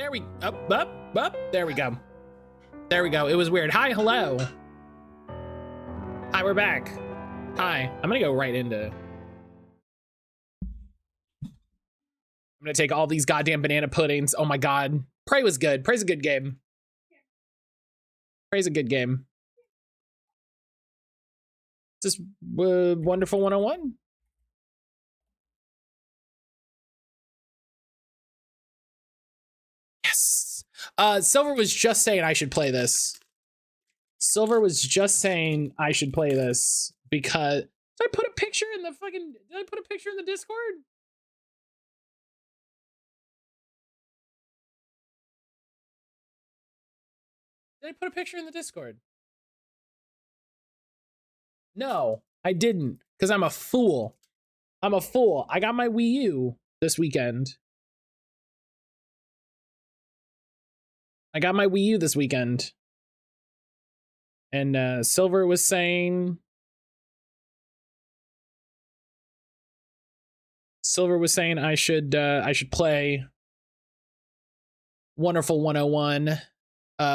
There we up. There we go. There we go. It was weird. Hi, hello. Hi, we're back. Hi. I'm gonna go right into. I'm gonna take all these goddamn banana puddings. Oh my god. Prey was good. Prey's a good game. Prey's a good game. Is this Wonderful 101? Yes. Silver was just saying I should play this. Silver was just saying I should play this because did I put a picture in the fucking did I put a picture in the Discord? Did I put a picture in the Discord? No, I didn't, because I'm a fool. I'm a fool. I got my Wii U this weekend. I got my Wii U this weekend. And Silver was saying I should play Wonderful 101,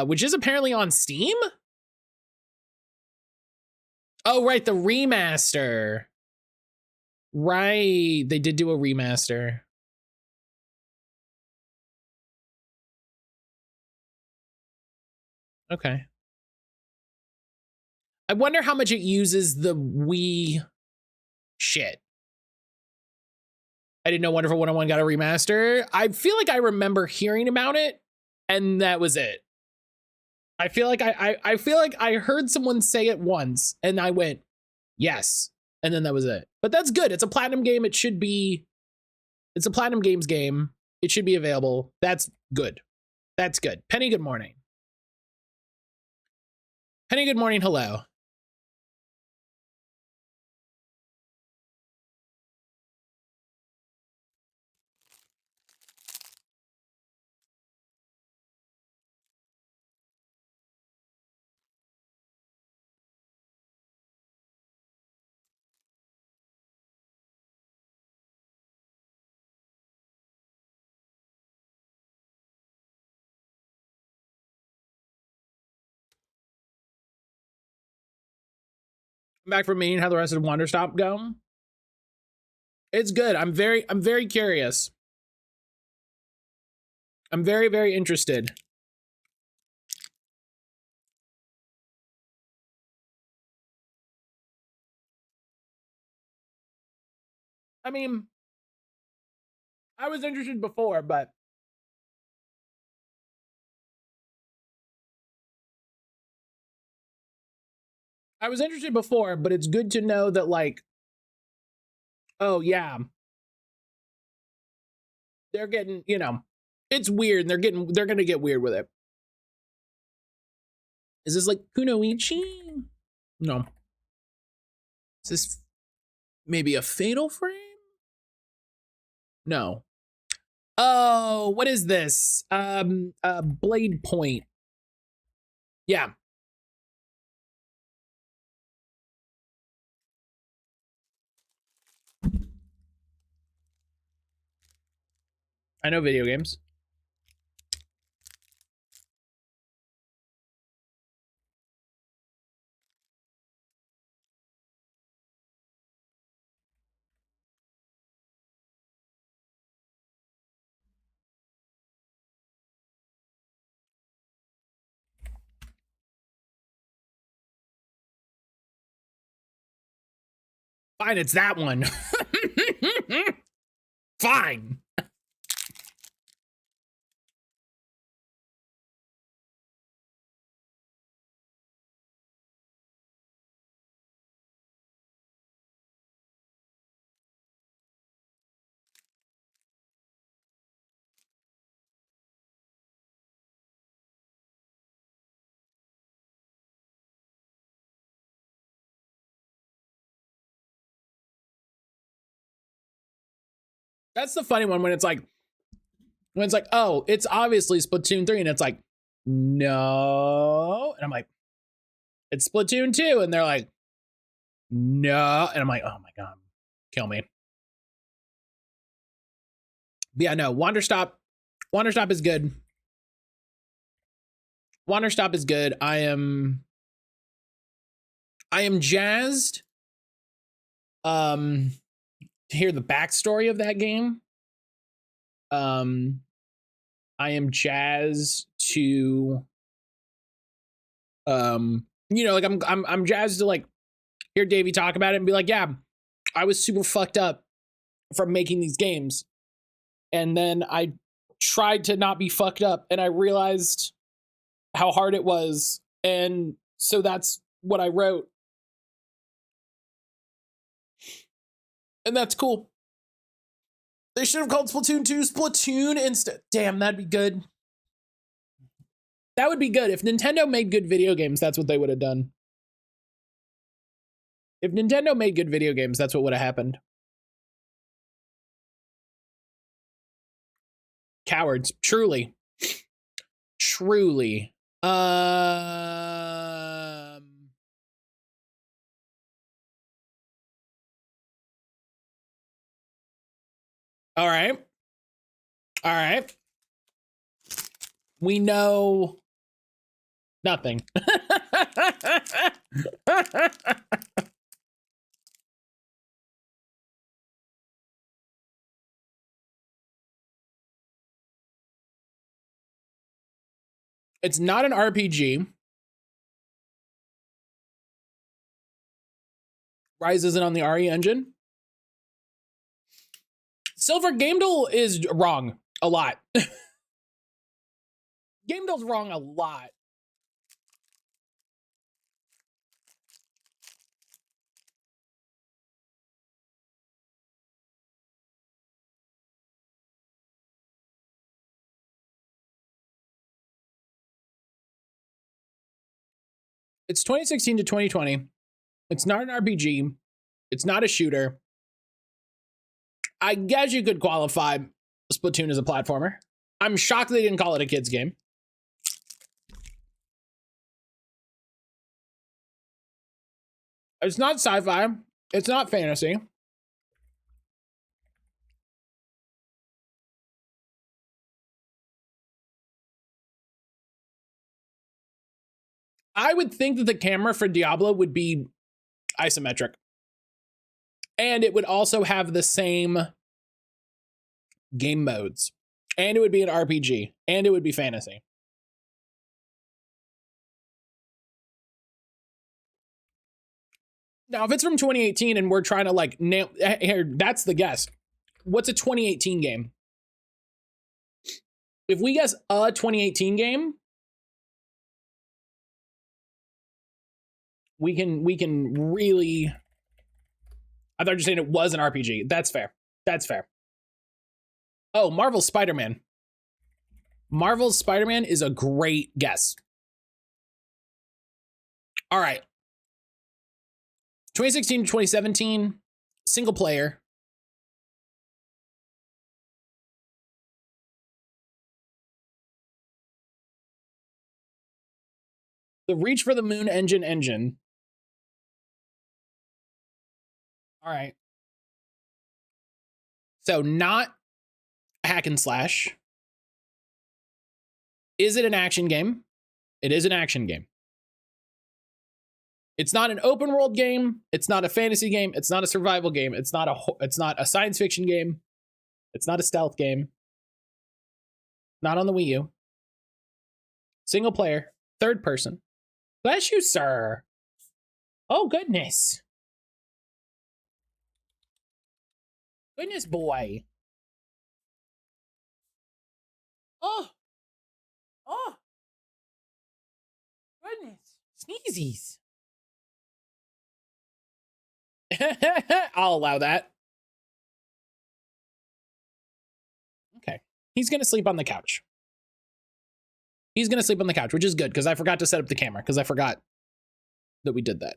which is apparently on Steam. Oh, right, the remaster. Right, they did do a remaster. Okay. I wonder how much it uses the Wii shit. I didn't know Wonderful 101 got a remaster. I feel like I remember hearing about it, and that was it. I feel like I feel like I heard someone say it once, and I went, yes, and then that was it. But that's good. It's a Platinum game. It should be. It's a Platinum Games game. It should be available. That's good. That's good. Penny, good morning. Penny, good morning. Hello. I'm back from meeting how the rest of Wanderstop go. It's good. I'm very curious. I'm very interested. I mean, I was interested before, but it's good to know that, like, oh yeah, they're getting, you know, it's weird. They're gonna get weird with it. Is this like Kunoichi? No. Is this maybe a Fatal Frame? No. Oh, what is this? Blade Point. Yeah. I know video games. Fine, it's that one. Fine. That's the funny one when it's like, oh, it's obviously Splatoon 3, and it's like, no. And I'm like, it's Splatoon 2, and they're like, no. And I'm like, oh my god, kill me. But yeah, no, Wanderstop is good. Wanderstop is good. I am jazzed to hear the backstory of that game. I am jazzed to you know, like I'm jazzed to like hear Davey talk about it and be like, yeah, I was super fucked up from making these games. And then I tried to not be fucked up and I realized how hard it was. And so that's what I wrote. And that's cool. They should have called Splatoon 2 Splatoon instead. Damn, that'd be good. That would be good. If Nintendo made good video games, that's what they would have done. If Nintendo made good video games, that's what would have happened. Cowards. Truly. Truly. All right. All right. We know nothing. It's not an RPG. Rise isn't on the RE engine. Silver Gamedel is wrong a lot. Gamedel's wrong a lot. It's 2016 to 2020. It's not an RPG. It's not a shooter. I guess you could qualify Splatoon as a platformer. I'm shocked they didn't call it a kid's game. It's not sci-fi. It's not fantasy. I would think that the camera for Diablo would be isometric. And it would also have the same game modes. And it would be an RPG. And it would be fantasy. Now, if it's from 2018 and we're trying to like nail here, that's the guess. What's a 2018 game? If we guess a 2018 game, we can really. I thought you were saying it was an RPG. That's fair. That's fair. Oh, Marvel's Spider-Man. Marvel's Spider-Man is a great guess. All right. 2016 to 2017, single player. The Reach for the Moon engine. All right. So not hack and slash. Is it an action game? It is an action game. It's not an open world game. It's not a fantasy game. It's not a survival game. It's not a science fiction game. It's not a stealth game. Not on the Wii U. Single player, third person. Bless you, sir. Oh, goodness. Goodness, boy. Oh. Oh. Goodness. Sneezies. I'll allow that. Okay. He's going to sleep on the couch. He's going to sleep on the couch, which is good because I forgot to set up the camera because I forgot that we did that.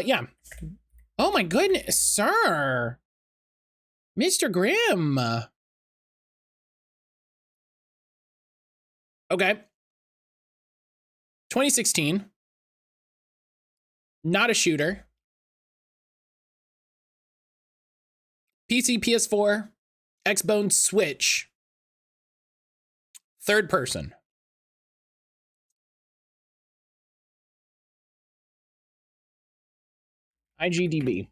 Yeah. Oh my goodness, sir. Mr. Grimm. Okay. 2016. Not a shooter. PC, PS4, Xbox, Switch. Third person. IGDB.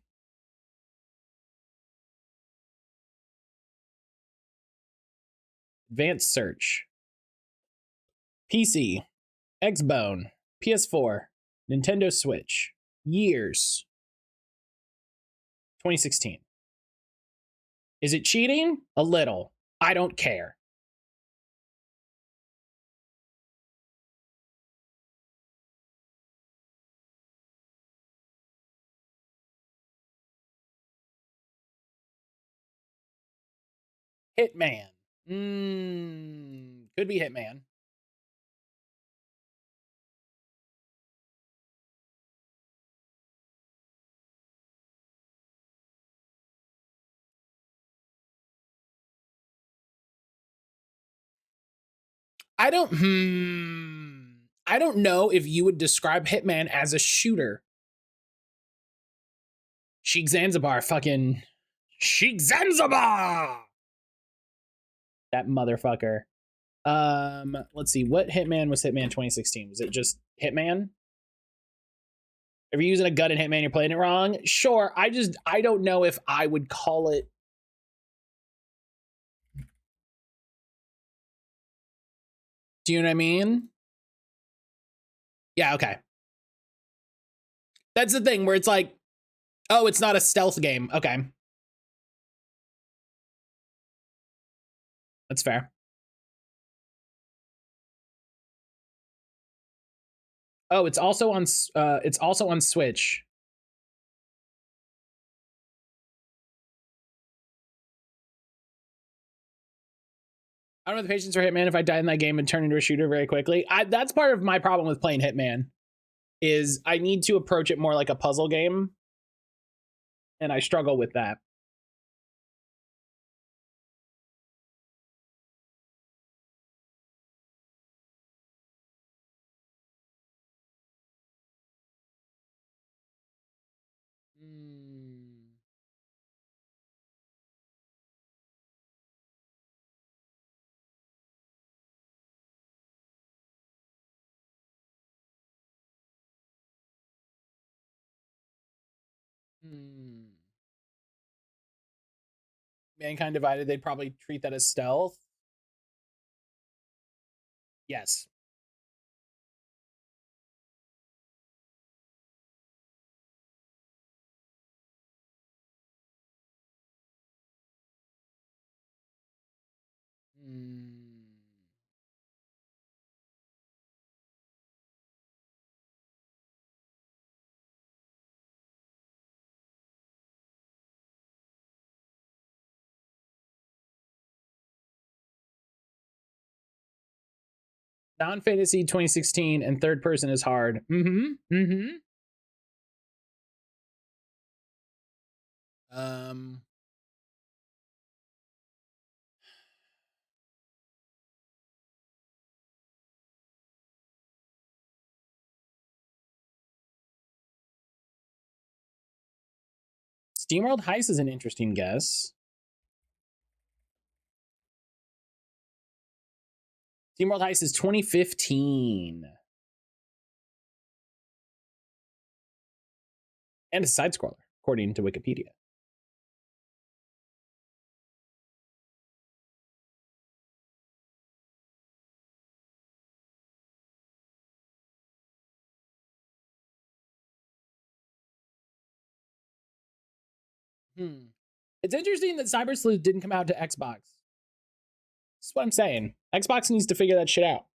Advanced search. PC. Xbone. PS4. Nintendo Switch. Years. 2016. Is it cheating? A little. I don't care. Hitman. Could be Hitman. I don't know if you would describe Hitman as a shooter. Sheikh Zanzibar, fucking Sheikh Zanzibar. That motherfucker. Let's see. What Hitman was Hitman 2016? Was it just Hitman? If you're using a gun in Hitman, you're playing it wrong. Sure. I don't know if I would call it. Do you know what I mean? Yeah, okay. That's the thing where it's like, oh, it's not a stealth game. Okay. That's fair. Oh, it's also on Switch. I don't have the patience for Hitman if I die in that game and turn into a shooter very quickly. That's part of my problem with playing Hitman, is I need to approach it more like a puzzle game, and I struggle with that. Mankind Divided, they'd probably treat that as stealth. Yes. Non-fantasy 2016 and third person is hard. SteamWorld Heist is an interesting guess. SteamWorld Heist is 2015. And a side scroller, according to Wikipedia. It's interesting that Cyber Sleuth didn't come out to Xbox. That's what I'm saying. Xbox needs to figure that shit out.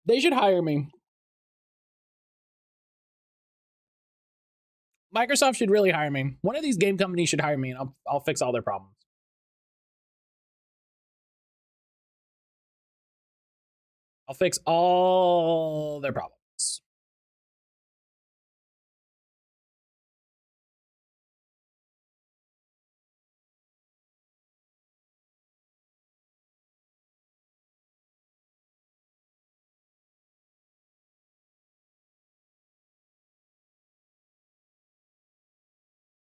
They should hire me. Microsoft should really hire me. One of these game companies should hire me, and I'll fix all their problems. I'll fix all their problems.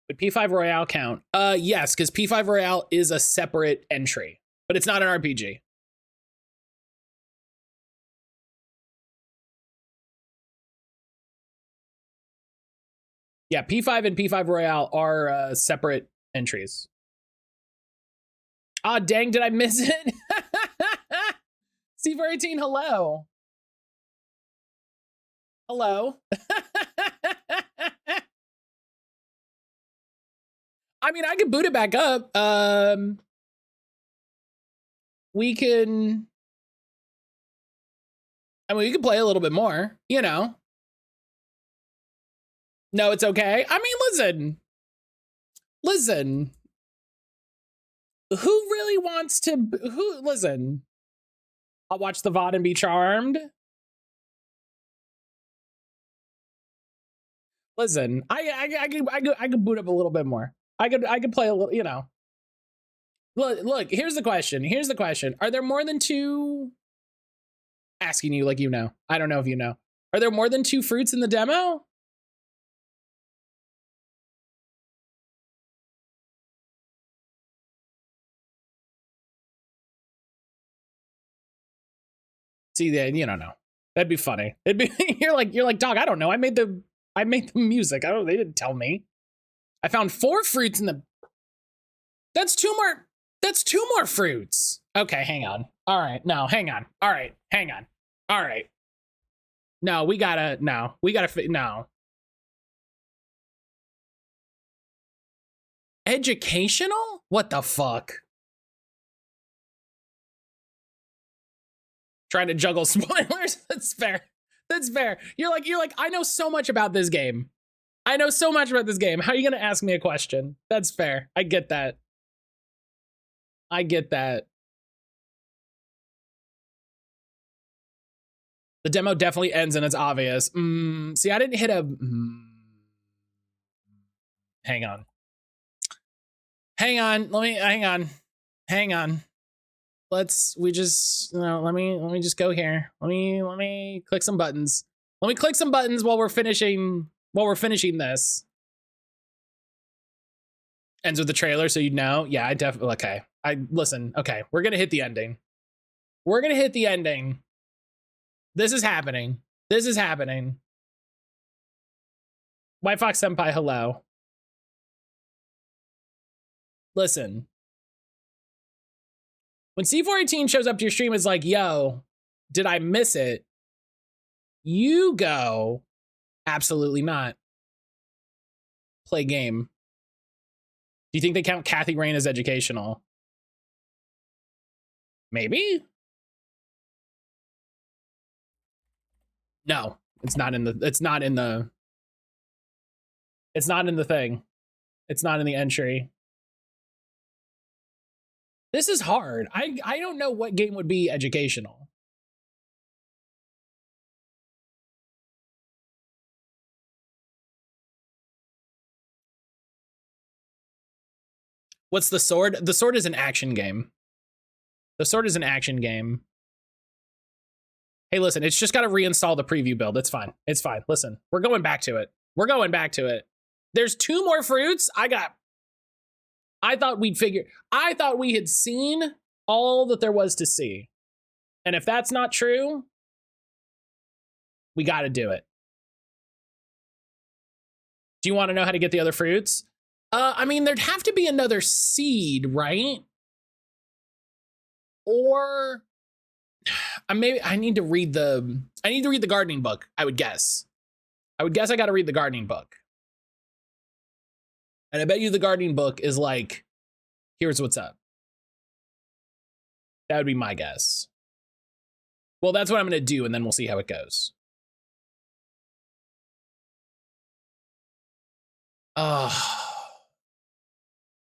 Would P5 Royale count? Yes, because P5 Royale is a separate entry, but it's not an RPG. Yeah, P5 and P5 Royale are separate entries. Ah, dang, did I miss it? C418, hello. Hello. I mean, I can boot it back up. We can play a little bit more, you know. No, it's okay. I mean, listen. Who really wants to, listen. I'll watch the VOD and be charmed. Listen, I could boot up a little bit more. I could play a little, you know. Look, here's the question. Are there more than two? Asking you like you know. I don't know if you know. Are there more than 2 fruits in the demo? See, you don't know. That'd be funny. It'd be you're like, dog, I don't know. I made the music. They didn't tell me. I found 4 fruits in the. That's 2 more fruits. Okay, hang on. All right, no, hang on. All right, hang on. All right. No, we gotta. No. Educational? What the fuck? Trying to juggle spoilers? That's fair. That's fair. You're like, I know so much about this game. How are you gonna ask me a question? That's fair. I get that. The demo definitely ends and it's obvious. See, I didn't hit a. Hang on. Hang on. Let me just go here. Let me click some buttons. Let me click some buttons while we're finishing this. Ends with the trailer, so you know. Yeah, I definitely. Okay. Listen. Okay, we're gonna hit the ending. This is happening. White Fox Senpai, hello. Listen. When C418 shows up to your stream, it's like, yo, did I miss it? You go, absolutely not. Play game. Do you think they count Kathy Rain as educational? Maybe? No, it's not in the thing. It's not in the entry. This is hard. I don't know what game would be educational. What's the sword? The sword is an action game. Hey, listen, it's just got to reinstall the preview build. It's fine. Listen, we're going back to it. There's 2 more fruits. I thought we had seen all that there was to see. And if that's not true, we got to do it. Do you want to know how to get the other fruits? I mean, there'd have to be another seed, right? Or maybe I need to read the gardening book, I would guess. I got to read the gardening book. And I bet you the gardening book is like, here's what's up. That would be my guess. Well, that's what I'm going to do, and then we'll see how it goes.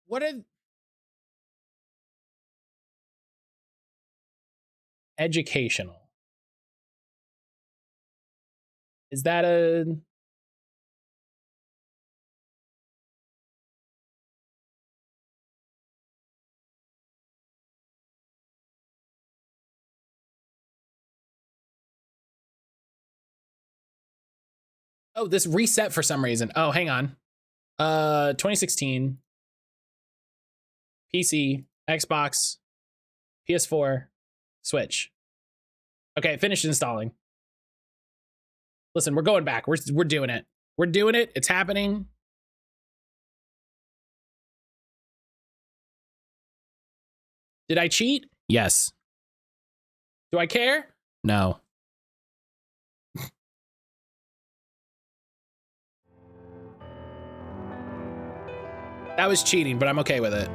What a educational. Is that a Oh, this reset for some reason. Oh, hang on. 2016 PC, Xbox, PS4, Switch. Okay, finished installing. Listen, we're going back. We're doing it. We're doing it. It's happening. Did I cheat? Yes. Do I care? No. That was cheating, but I'm okay with it.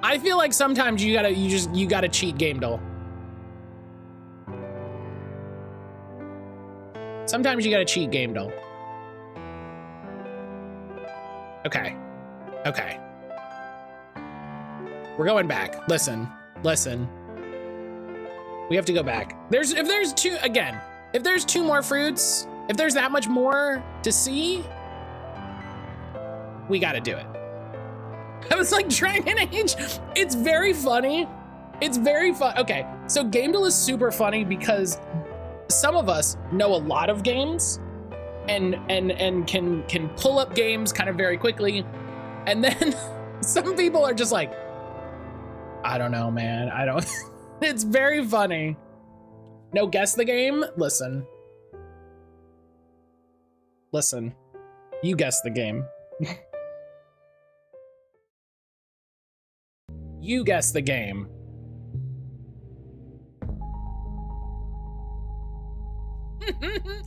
I feel like sometimes you gotta cheat game doll. Sometimes you gotta cheat game doll. Okay. Okay. We're going back. Listen. We have to go back. If there's two more fruits, if there's that much more to see, we gotta do it. I was like Dragon Age. It's very funny. It's very fun. Okay, so Gamedle is super funny because some of us know a lot of games and can pull up games kind of very quickly. And then some people are just like, I don't know, man. I don't. It's very funny. No, guess the game? Listen. You guess the game. You guess the game.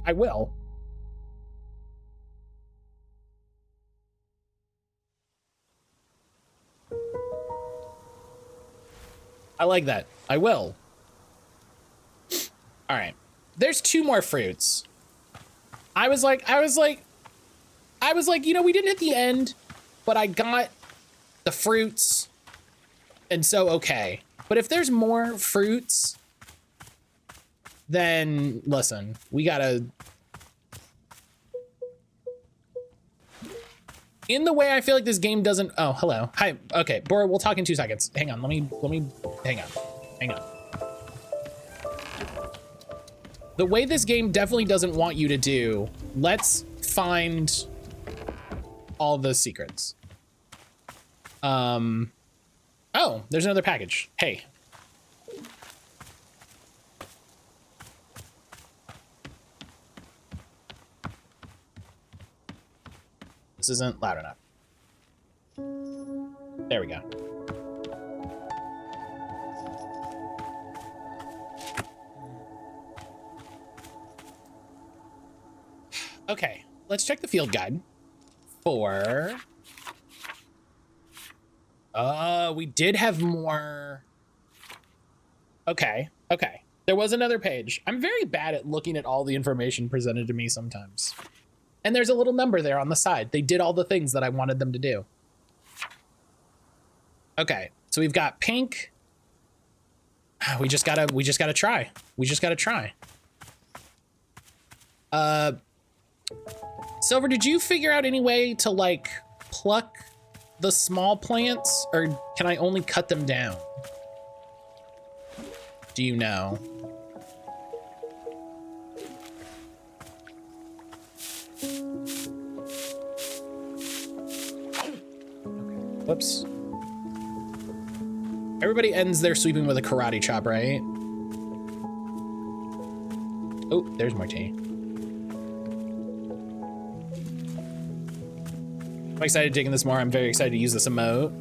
I will. I like that. I will. All right. There's two more fruits. I was like, you know, we didn't hit the end, but I got the fruits. And so, okay. But if there's more fruits, then listen, we gotta. In the way I feel like this game doesn't. Oh, hello. Hi. Okay, Bora, we'll talk in 2 seconds. Hang on. Let me. Hang on. The way this game definitely doesn't want you to do. Let's find all the secrets. Oh, there's another package. Hey. This isn't loud enough. There we go. Okay, let's check the field guide for... we did have more. Okay. There was another page. I'm very bad at looking at all the information presented to me sometimes. And there's a little number there on the side. They did all the things that I wanted them to do. Okay, so we've got pink. We just gotta try. Silver, did you figure out any way to like pluck the small plants, or can I only cut them down? Do you know? Whoops. Everybody ends their sweeping with a karate chop, right? Oh, there's more tea. I'm excited digging this more. I'm very excited to use this emote.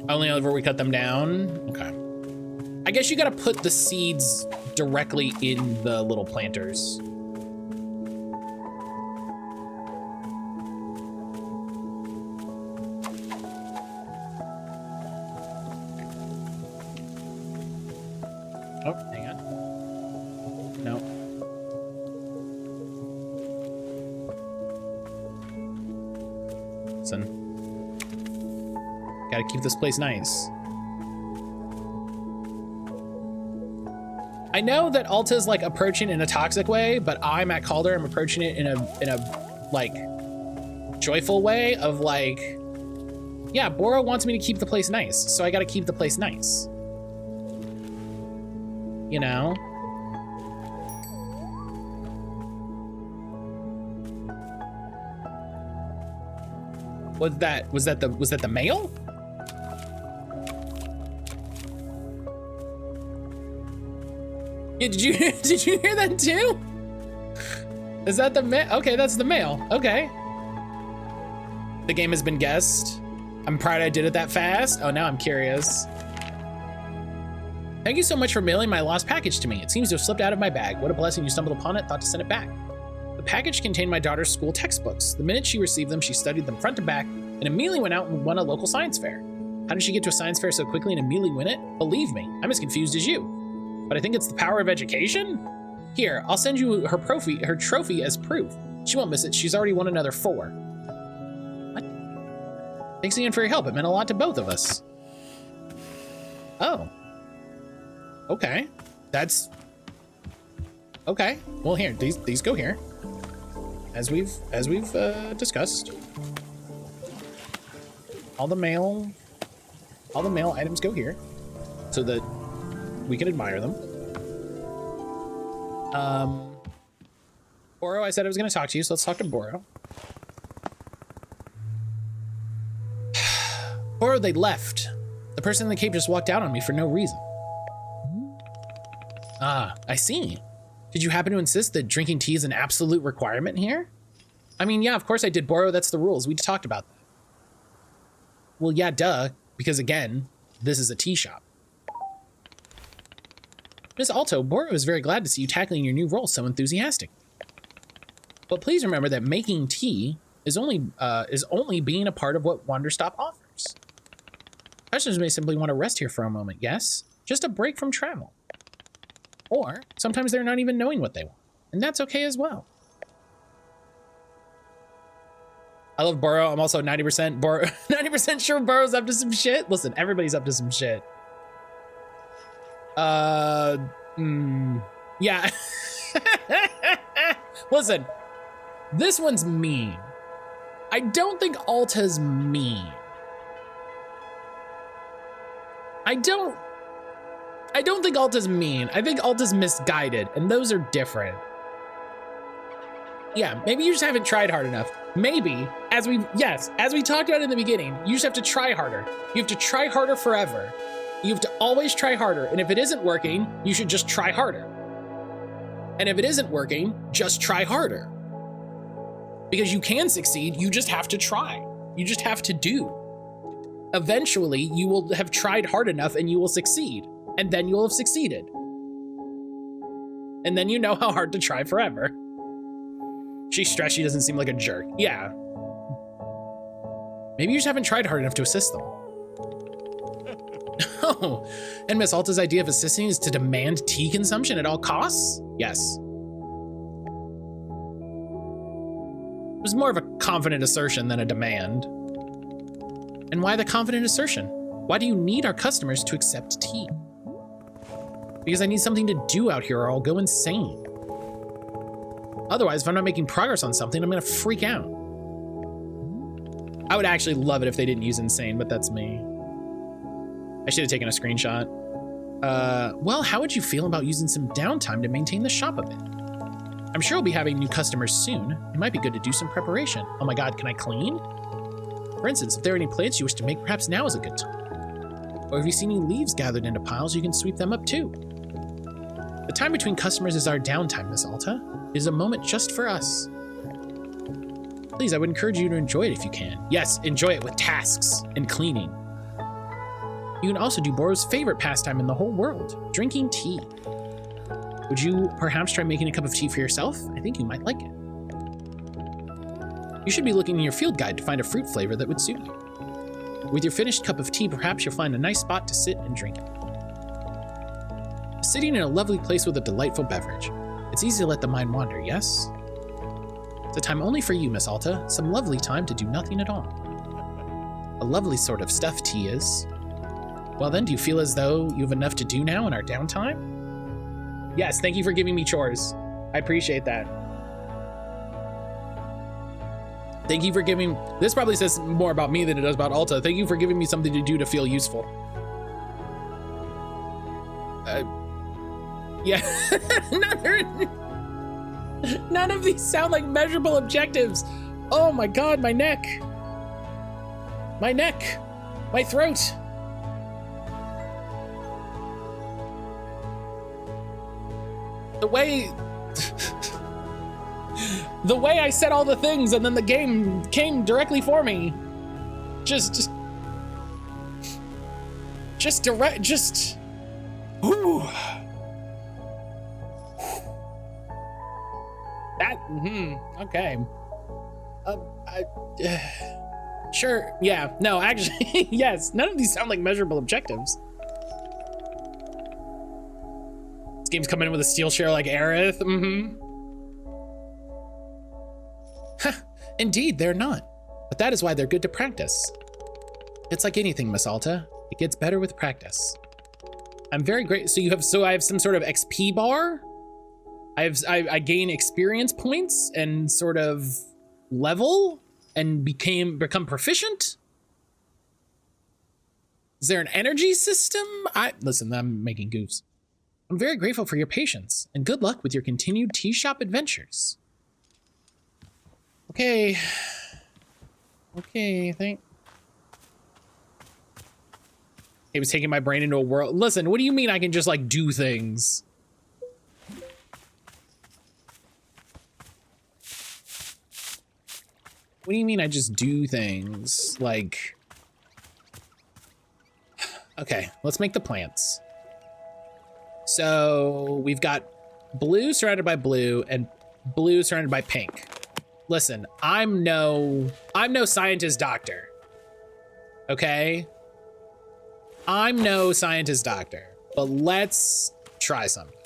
Only whenever we cut them down. Okay. I guess you gotta put the seeds directly in the little planters. Oh, hang on. No. Listen. Gotta keep this place nice. I know that Alta's like approaching in a toxic way, but I, mattcaulder, am approaching it in a like joyful way of like, yeah, Bora wants me to keep the place nice, so I gotta keep the place nice. You know? Was that the mail? Yeah, did you hear that too? Is that the mail? Okay, that's the mail. Okay. The game has been guessed. I'm proud I did it that fast. Oh, now I'm curious. Thank you so much for mailing my lost package to me. It seems to have slipped out of my bag. What a blessing you stumbled upon it. Thought to send it back. The package contained my daughter's school textbooks. The minute she received them, she studied them front to back and immediately went out and won a local science fair. How did she get to a science fair so quickly and immediately win it? Believe me, I'm as confused as you. But I think it's the power of education. Here, I'll send you her trophy as proof. She won't miss it. She's already won another 4. What? Thanks again for your help. It meant a lot to both of us. Oh. Okay. That's okay. Well, here, these go here. As we've discussed. All the mail items go here so that we can admire them. Boro, I said I was going to talk to you, so let's talk to Boro. Boro, they left. The person in the cape just walked out on me for no reason. Ah, I see. Did you happen to insist that drinking tea is an absolute requirement here? I mean, yeah, of course I did, Boro. That's the rules. We talked about that. Well, yeah, duh. Because again, this is a tea shop. Miss Alto, Boro is very glad to see you tackling your new role so enthusiastic. But please remember that making tea is only being a part of what Wanderstop offers. Customers may simply want to rest here for a moment, yes? Just a break from travel. Or sometimes they're not even knowing what they want, and that's okay as well. I love Boro. I'm also 90% sure Boro's up to some shit. Listen, everybody's up to some shit. Yeah. Listen, this one's mean. I don't think Alta's mean. I don't think Alta's mean. I think Alta's misguided, and those are different. Yeah, maybe you just haven't tried hard enough. Maybe, as we talked about in the beginning, you just have to try harder. You have to try harder forever. You have to always try harder, and if it isn't working, you should just try harder. And if it isn't working, just try harder. Because you can succeed, you just have to try. You just have to do. Eventually, you will have tried hard enough and you will succeed. And then you'll have succeeded. And then you know how hard to try forever. She's stressed, she doesn't seem like a jerk. Yeah. Maybe you just haven't tried hard enough to assist them. Oh, and Miss Alta's idea of assisting is to demand tea consumption at all costs? Yes. It was more of a confident assertion than a demand. And why the confident assertion? Why do you need our customers to accept tea? Because I need something to do out here or I'll go insane. Otherwise, if I'm not making progress on something, I'm gonna freak out. I would actually love it if they didn't use insane, but that's me. I should have taken a screenshot. Well, how would you feel about using some downtime to maintain the shop a bit? I'm sure we'll be having new customers soon. It might be good to do some preparation. Oh my God, can I clean? For instance, if there are any plants you wish to make, perhaps now is a good time. Or if you see any leaves gathered into piles, you can sweep them up too. The time between customers is our downtime, Miss Alta. It is a moment just for us. Please, I would encourage you to enjoy it if you can. Yes, enjoy it with tasks and cleaning. You can also do Boro's favorite pastime in the whole world, drinking tea. Would you perhaps try making a cup of tea for yourself? I think you might like it. You should be looking in your field guide to find a fruit flavor that would suit you. With your finished cup of tea, perhaps you'll find a nice spot to sit and drink it. Sitting in a lovely place with a delightful beverage. It's easy to let the mind wander, yes? It's a time only for you, Miss Alta. Some lovely time to do nothing at all. A lovely sort of stuff tea is. Well then, do you feel as though you have enough to do now in our downtime? Yes, thank you for giving me chores. I appreciate that. Thank you for giving, this probably says more about me than it does about Alta. Thank you for giving me something to do to feel useful. Yeah, none of these sound like measurable objectives. Oh my God, my neck. My neck, my throat. The way the way I said all the things and then the game came directly for me. Just ooh. That, okay. Sure, yeah, no, actually, yes, none of these sound like measurable objectives. This game's coming in with a steel share like Aerith, Indeed, they're not, but that is why they're good to practice. It's like anything, Miss Alta. It gets better with practice. I'm very great. So I have some sort of XP bar. I gain experience points and sort of level and become proficient. Is there an energy system? Listen, I'm making goofs. I'm very grateful for your patience and good luck with your continued tea shop adventures. Okay. Okay, It was taking my brain into a world. Listen, what do you mean I can just like do things? What do you mean I just do things? Like, okay, let's make the plants. So we've got blue surrounded by blue and blue surrounded by pink. Listen, I'm no scientist doctor. Okay? I'm no scientist doctor, but let's try something.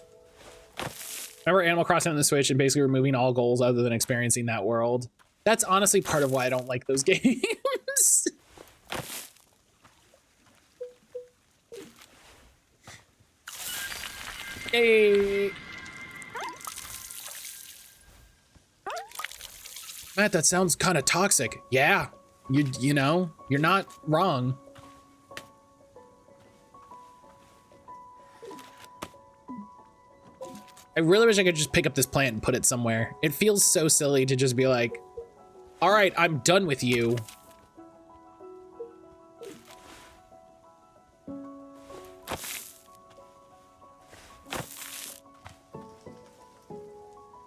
Remember Animal Crossing on the Switch and basically removing all goals other than experiencing that world? That's honestly part of why I don't like those games. Hey. Matt, that sounds kind of toxic. Yeah, you know, you're not wrong. I really wish I could just pick up this plant and put it somewhere. It feels so silly to just be like, all right, I'm done with you.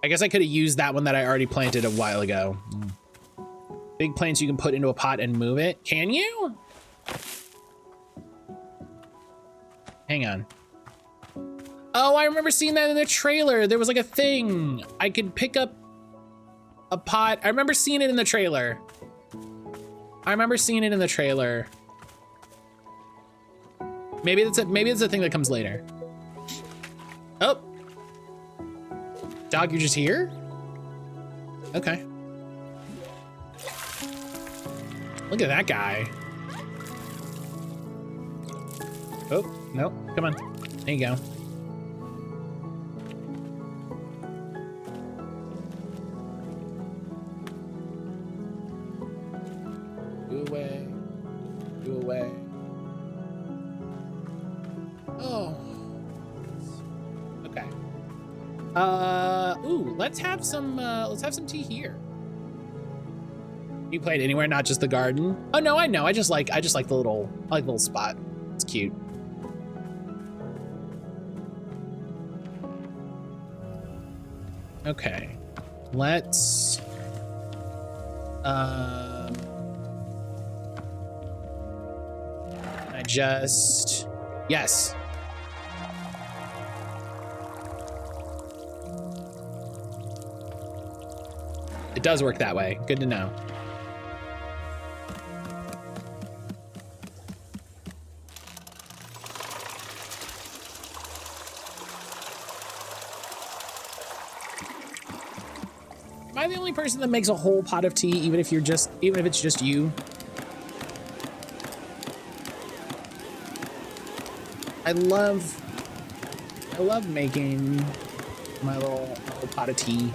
I guess I could have used that one that I already planted a while ago. Big plants you can put into a pot and move it. Can you? Hang on. Oh, I remember seeing that in the trailer. There was like a thing. I could pick up a pot. I remember seeing it in the trailer. Maybe it's a thing that comes later. Oh. Dog, you're just here? Okay. Look at that guy. Oh, no, come on. There you go. Go away. Oh. Okay. Ooh, let's have some tea here. You played anywhere, not just the garden? Oh no, I know. I just like the little spot. It's cute. Okay. Let's yes. It does work that way. Good to know. Am I the only person that makes a whole pot of tea, even if it's just you? I love making my little pot of tea.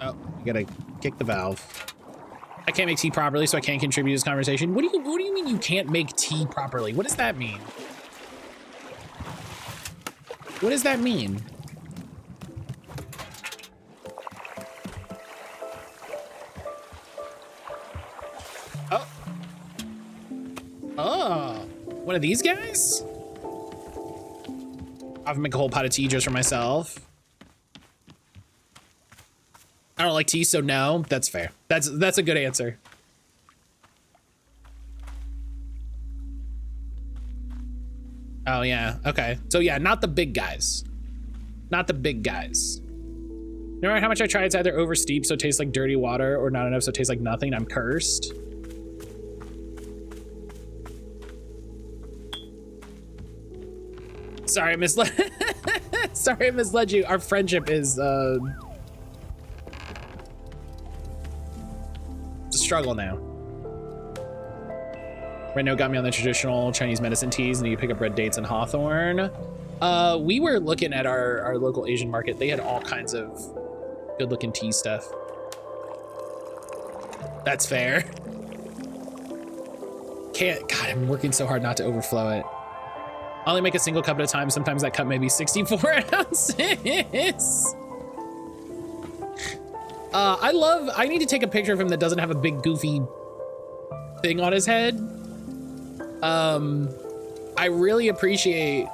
Oh, you gotta kick the valve. I can't make tea properly, so I can't contribute to this conversation. What do you mean you can't make tea properly? What does that mean? What does that mean? Oh. Oh. What One of these guys? I'll make a whole pot of tea just for myself. I don't like tea, so no. That's fair. That's a good answer. Oh yeah, okay. So yeah, not the big guys. Not the big guys. No matter how much I try, it's either over steep, so it tastes like dirty water, or not enough, so it tastes like nothing. I'm cursed. Sorry, I misled. Sorry, I misled you. Our friendship is it's a struggle now. Right now got me on the traditional Chinese medicine teas, and you pick up red dates in Hawthorne. We were looking at our local Asian market. They had all kinds of good looking tea stuff. That's fair. God, I'm working so hard not to overflow it. I only make a single cup at a time. Sometimes that cup may be 64 ounces. I need to take a picture of him that doesn't have a big goofy thing on his head. I really appreciate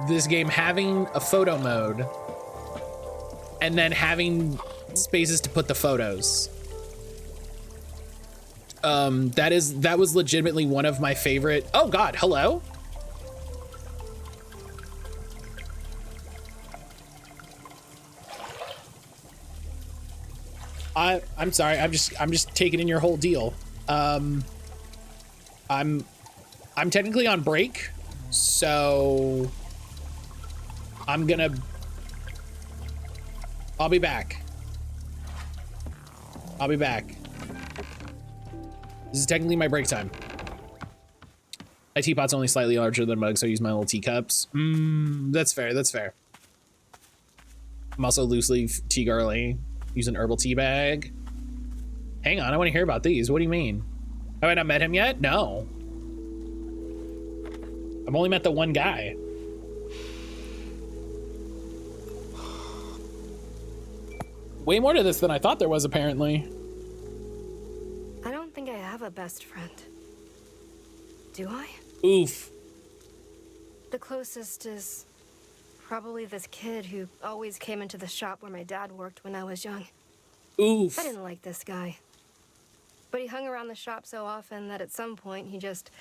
this game having a photo mode and then having spaces to put the photos. That was legitimately one of my favorite. Oh God, hello. I'm sorry. I'm just taking in your whole deal. I'm technically on break, so I'll be back. I'll be back. This is technically my break time. My teapot's only slightly larger than a mug, so I use my little teacups. That's fair, that's fair. I'm also loose leaf tea girly. Use an herbal tea bag. Hang on, I want to hear about these. What do you mean? Have I not met him yet? No. I've only met the one guy. Way more to this than I thought there was, apparently. I don't think I have a best friend. Do I? Oof. The closest is probably this kid who always came into the shop where my dad worked when I was young. Oof. I didn't like this guy. But he hung around the shop so often that at some point he just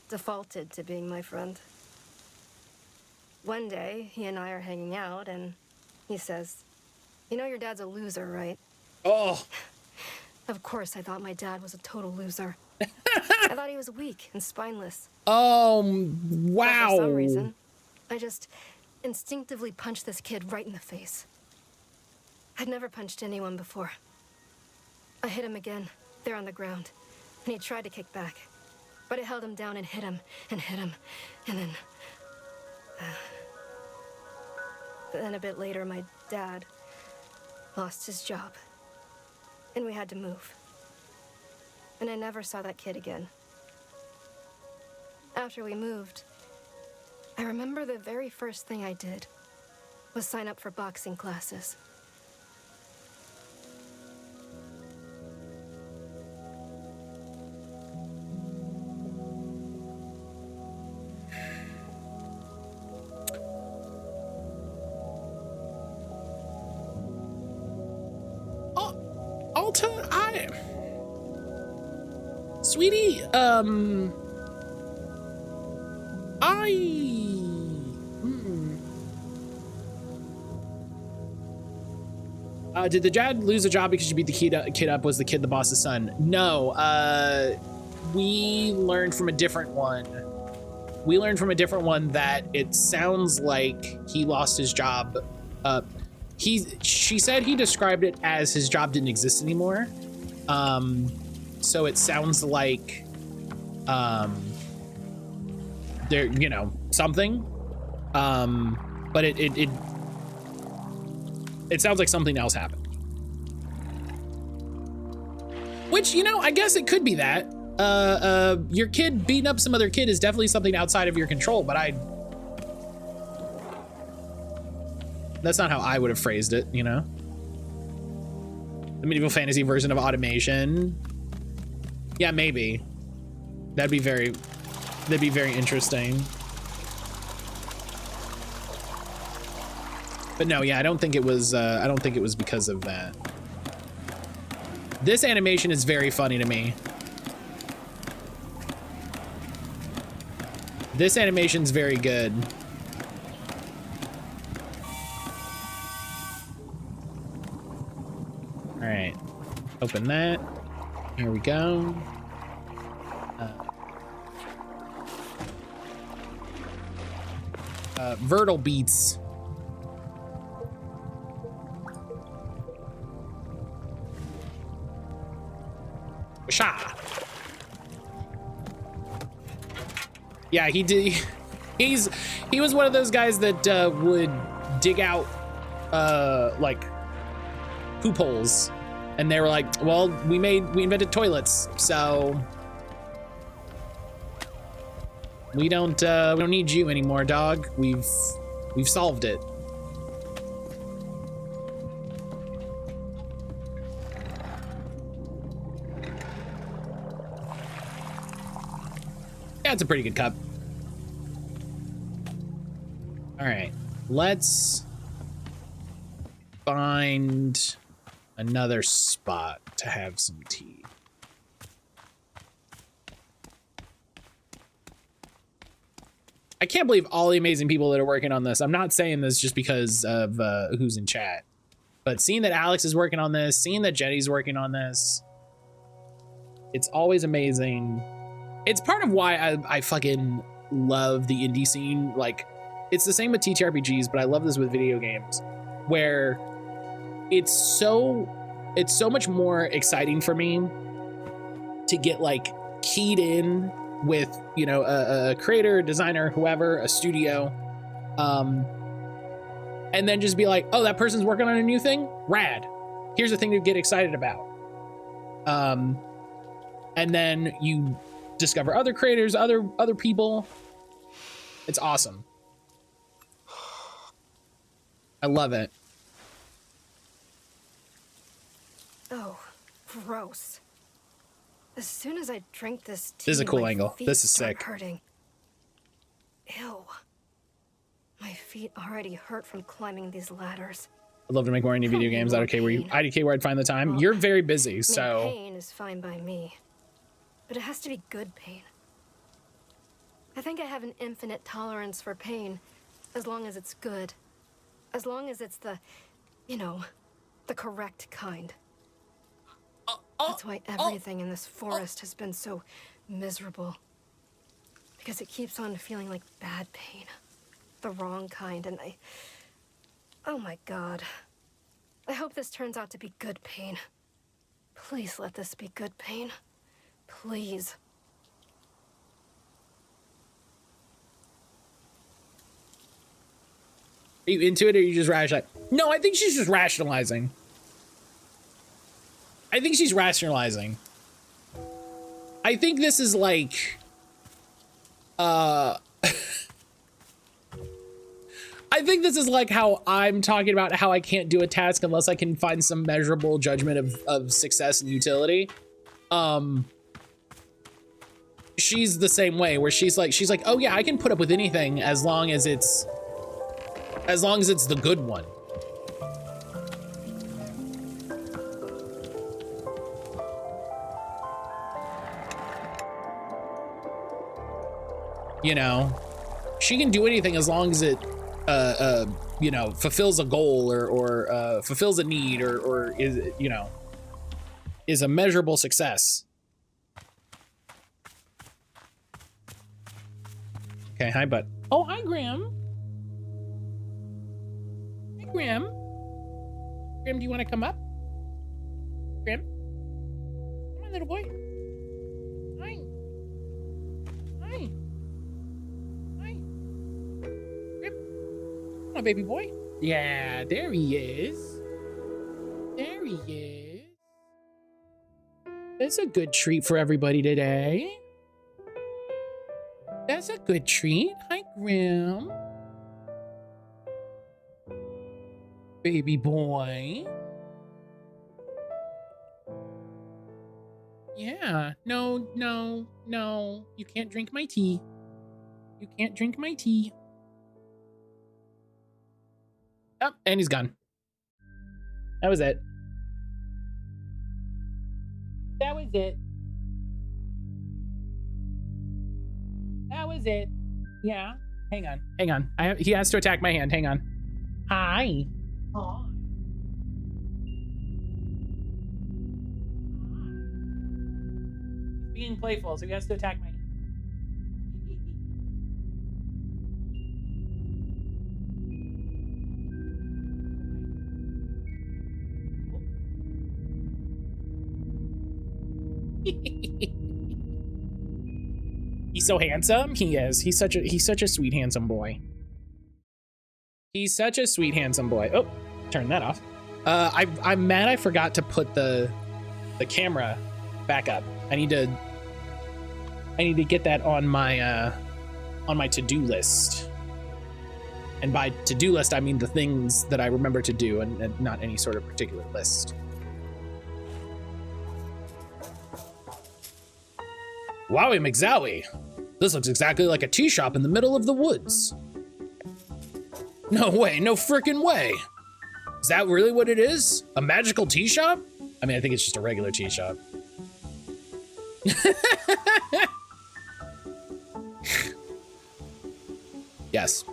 defaulted to being my friend. One day, he and I are hanging out, and he says, "You know your dad's a loser, right?" Oh. Of course, I thought my dad was a total loser. I thought he was weak and spineless. Wow. But for some reason, I just instinctively punched this kid right in the face. I'd never punched anyone before. I hit him again, there on the ground, and he tried to kick back. But I held him down and hit him, and hit him, and then... then a bit later, my dad lost his job, and we had to move. And I never saw that kid again. After we moved, I remember the very first thing I did was sign up for boxing classes. Sweetie, did the dad lose a job because you beat the kid up? Was the kid the boss's son? No, we learned from a different one. We learned from a different one that it sounds like he lost his job. She said he described it as his job didn't exist anymore. So it sounds like, there, you know, something, but it sounds like something else happened. Which, you know, I guess it could be that. Your kid beating up some other kid is definitely something outside of your control, but that's not how I would have phrased it, you know? The medieval fantasy version of automation. Yeah, maybe. That'd be very... That'd be very interesting. But no, yeah, I don't think it was because of that. This animation is very funny to me. This animation's very good. All right, open that. Here we go. Vertal beats. Sha. Yeah, he did. He was one of those guys that would dig out like poop holes, and they were like, well, we invented toilets, so we don't need you anymore, dog. We've solved it. Yeah, it's a pretty good cup. All right, let's find another spot to have some tea. I can't believe all the amazing people that are working on this. I'm not saying this just because of who's in chat, but seeing that Alex is working on this, seeing that Jenny's working on this, it's always amazing. It's part of why I fucking love the indie scene. Like, it's the same with TTRPGs, but I love this with video games, where it's so much more exciting for me to get like keyed in with, you know, a creator, designer, whoever, a studio, and then just be like, oh, that person's working on a new thing? Rad. Here's the thing to get excited about. And then you discover other creators, other people. It's awesome. I love it. Oh, gross. As soon as I drink this tea, This is a cool my angle. feet This is start sick. hurting. Ew. My feet already hurt from climbing these ladders. I'd love to make more indie video games. IDK where I'd find the time. Well, You're very busy, I mean, so pain is fine by me, but it has to be good pain. I think I have an infinite tolerance for pain, as long as it's good. As long as it's the, you know, the correct kind. That's why everything in this forest has been so miserable. Because it keeps on feeling like bad pain. The wrong kind, and oh my God. I hope this turns out to be good pain. Please let this be good pain. Please. Are you into it, or are you just rationalizing? No, I think she's just rationalizing. I think she's rationalizing. I think this is like, I think this is like how I'm talking about how I can't do a task unless I can find some measurable judgment of success and utility. She's the same way, where she's like, oh yeah, I can put up with anything as long as it's the good one. You know, she can do anything as long as it, you know, fulfills a goal or fulfills a need or is, you know, is a measurable success. Okay, hi, bud. Oh, hi, Graham. Hi, Graham. Graham, do you want to come up? Graham? Come on, little boy. Hi. Hi. Hi. Graham. Come on, baby boy. Yeah, there he is. There he is. That's a good treat for everybody today. That's a good treat. Hi, Graham. Baby boy. Yeah. No. You can't drink my tea. You can't drink my tea. Oh, and he's gone. That was it. That was it. That was it. Yeah. Hang on. Hang on. He has to attack my hand. Hang on. Hi. Hi. He's being playful, so he has to attack my hand. He's so handsome. He is. He's such a sweet, handsome boy. He's such a sweet, handsome boy. Oh, turn that off. I'm mad I forgot to put the camera back up. I need to get that on my to-do list. And by to-do list, I mean the things that I remember to do and not any sort of particular list. Wowie McZowie. This looks exactly like a tea shop in the middle of the woods. No way, no frickin' way. Is that really what it is? A magical tea shop? I mean, I think it's just a regular tea shop. Yes.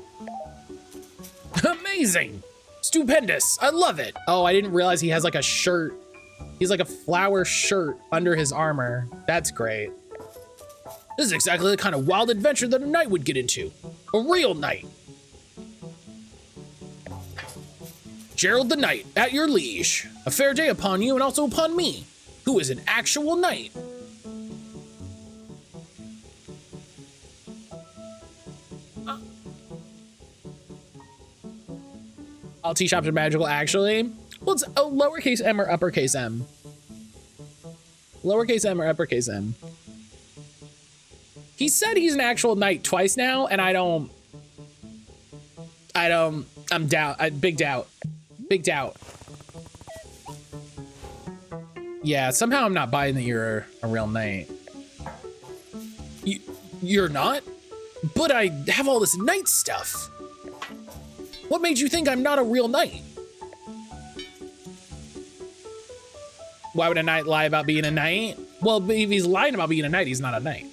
Amazing. Stupendous. I love it. Oh, I didn't realize he has like a shirt. He's like a flower shirt under his armor. That's great. This is exactly the kind of wild adventure that a knight would get into. A real knight. Gerald the Knight, at your liege. A fair day upon you and also upon me, who is an actual knight. All tea shops are magical, actually. Well, it's a lowercase m or uppercase m. Lowercase m or uppercase m. He said he's an actual knight twice now, and I'm doubt. Big doubt. Big doubt. Yeah, somehow I'm not buying that you're a real knight. You're not? But I have all this knight stuff. What made you think I'm not a real knight? Why would a knight lie about being a knight? Well, if he's lying about being a knight, he's not a knight.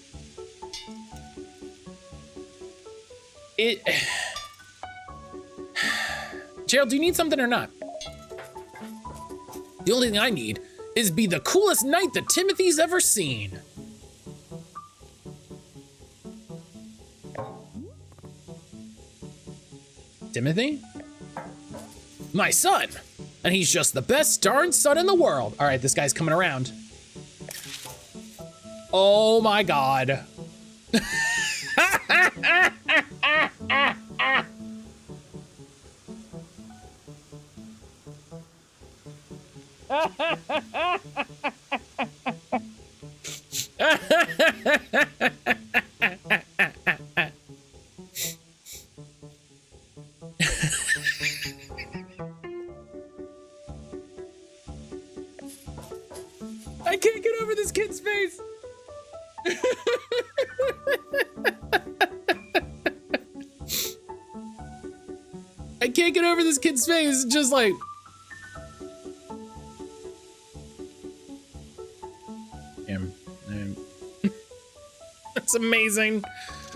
Gerald, do you need something or not? The only thing I need is be the coolest knight that Timothy's ever seen. Timothy? My son. And he's just the best darn son in the world. All right, this guy's coming around. Oh my God. I can't get over this kid's face. I can't get over this kid's face. It's just like. That's amazing.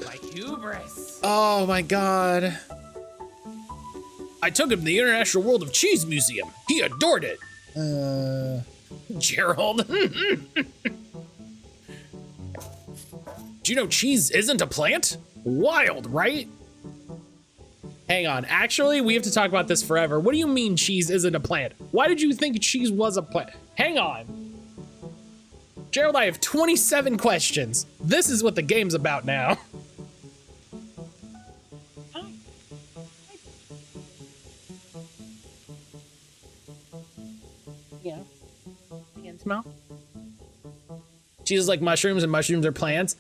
Like hubris. Oh my God. I took him to the International World of Cheese Museum. He adored it. Gerald. Do you know cheese isn't a plant? Wild, right? Hang on, actually, we have to talk about this forever. What do you mean cheese isn't a plant? Why did you think cheese was a plant? Hang on. Gerald, I have 27 questions. This is what the game's about now. Yeah. Again, smell. Cheese is like mushrooms and mushrooms are plants.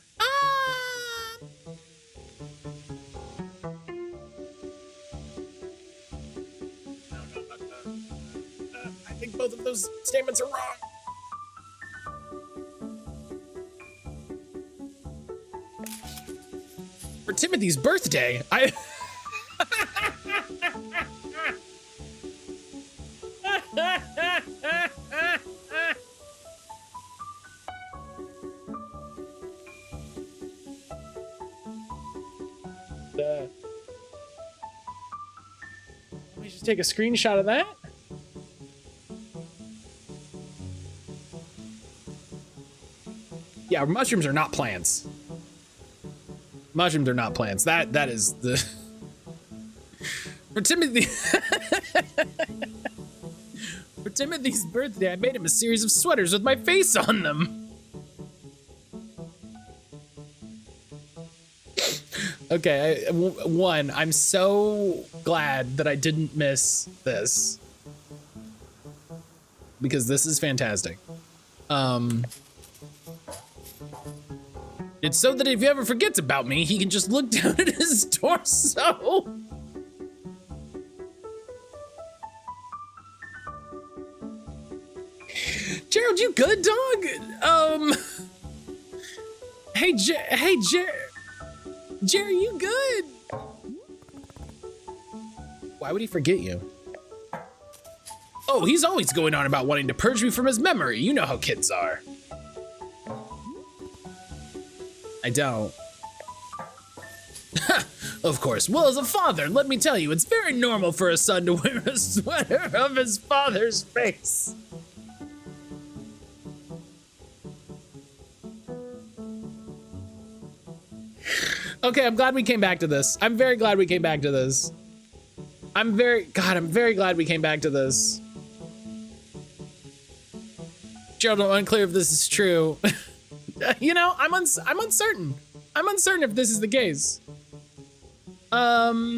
I think both of those statements are wrong. Timothy's birthday. Let me just take a screenshot of that. Yeah, mushrooms are not plants. Mushrooms are not plants. That is the for Timothy. For Timothy's birthday, I made him a series of sweaters with my face on them. Okay, one, I'm so glad that I didn't miss this because this is fantastic. It's so that if he ever forgets about me, he can just look down at his torso. Gerald, you good, dog? Hey, Jerry, you good? Why would he forget you? Oh, he's always going on about wanting to purge me from his memory. You know how kids are. I don't. Of course. Well, as a father, let me tell you, it's very normal for a son to wear a sweater of his father's face. Okay, I'm glad we came back to this. I'm very glad we came back to this. I'm very glad we came back to this. Gerald, I'm unclear if this is true. You know, I'm uncertain. I'm uncertain if this is the case. So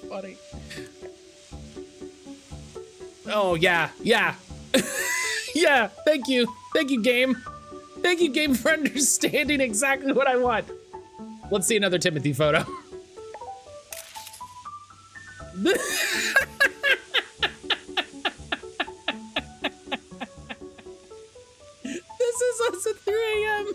funny. Oh, yeah. Yeah, thank you. Thank you, game. Thank you, game, for understanding exactly what I want. Let's see another Timothy photo. This is us at 3 a.m.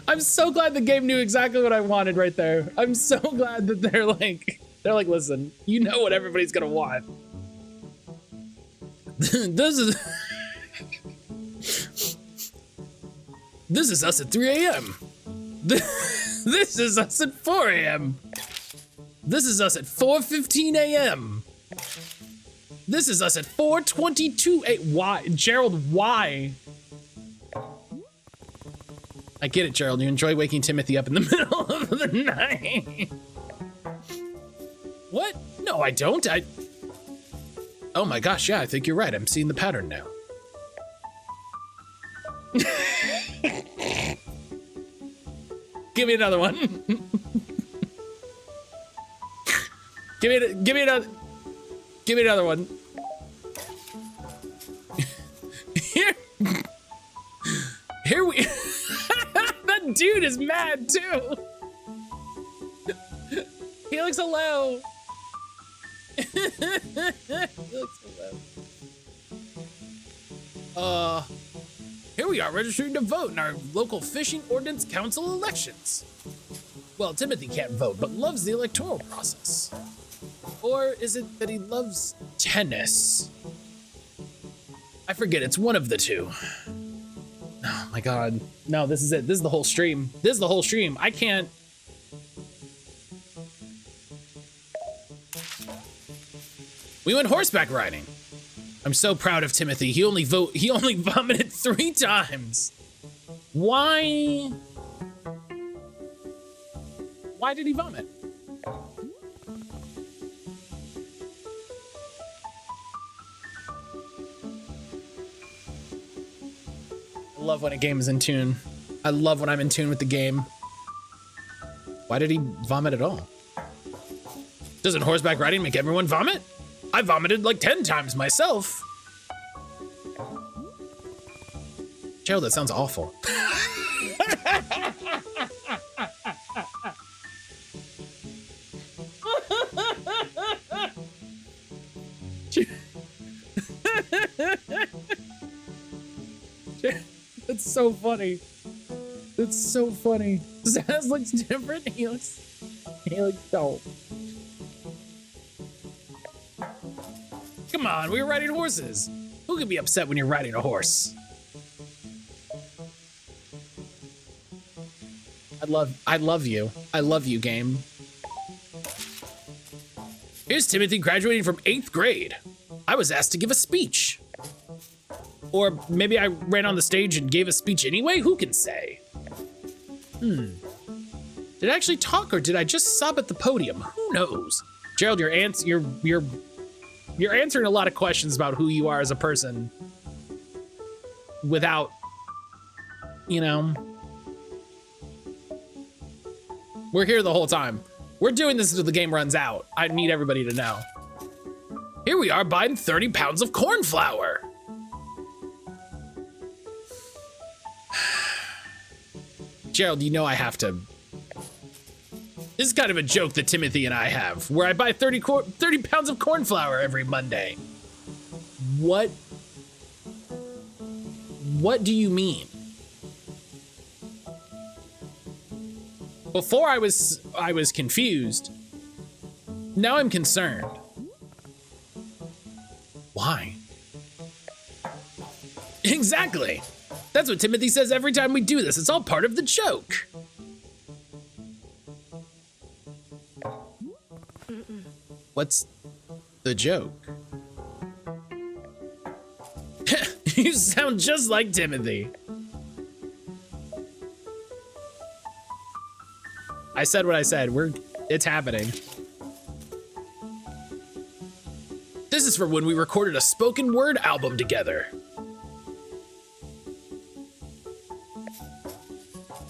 I'm so glad the game knew exactly what I wanted right there. I'm so glad that they're like, listen, you know what everybody's gonna want. This is us at 3 a.m. This is us at 4 a.m. This is us at 4:15 a.m. This is us at 4:22 a.m. Why, Gerald, why? I get it, Gerald. You enjoy waking Timothy up in the middle of the night. What? No, I don't. Oh my gosh, yeah, I think you're right. I'm seeing the pattern now. Give me another one. Give me another one. Here we. That dude is mad too. He looks low. He looks low. Here we are registering to vote in our local fishing ordinance council elections. Well, Timothy can't vote, but loves the electoral process. Or is it that he loves tennis? I forget, it's one of the two. Oh my God. No, this is it. This is the whole stream. This is the whole stream. I can't. We went horseback riding. I'm so proud of Timothy. He only vomited 3 times. Why? Why did he vomit? I love when a game is in tune. I love when I'm in tune with the game. Why did he vomit at all? Doesn't horseback riding make everyone vomit? I vomited like 10 times myself. Gerald, that sounds awful. That's so funny. That's so funny. Zaz looks different. He looks dope. Come on, we were riding horses. Who could be upset when you're riding a horse? I love you. I love you, game. Here's Timothy graduating from 8th grade. I was asked to give a speech. Or maybe I ran on the stage and gave a speech anyway? Who can say? Did I actually talk or did I just sob at the podium? Who knows? Gerald, you're answering a lot of questions about who you are as a person without, you know. We're here the whole time. We're doing this until the game runs out. I need everybody to know. Here we are buying 30 pounds of corn flour. Gerald, you know I have to. This is kind of a joke that Timothy and I have, where I buy 30 pounds of corn flour every Monday. What do you mean? Before I was confused. Now I'm concerned. Why? Exactly. That's what Timothy says every time we do this. It's all part of the joke. What's the joke? You sound just like Timothy. I said what I said. It's happening. This is for when we recorded a spoken word album together.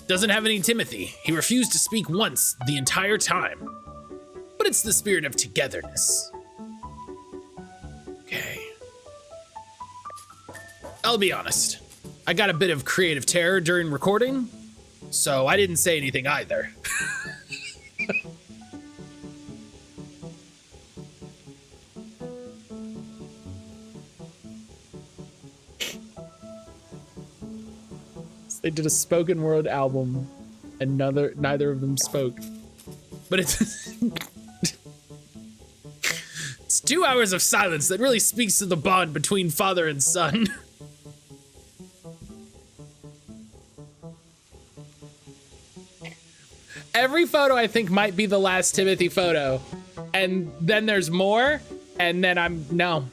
Doesn't have any Timothy. He refused to speak once the entire time. But it's the spirit of togetherness. Okay. I'll be honest. I got a bit of creative terror during recording, so I didn't say anything either. They did a spoken word album and neither of them spoke. But it's 2 hours of silence that really speaks to the bond between father and son. Every photo I think might be the last Timothy photo. And then there's more, and then no.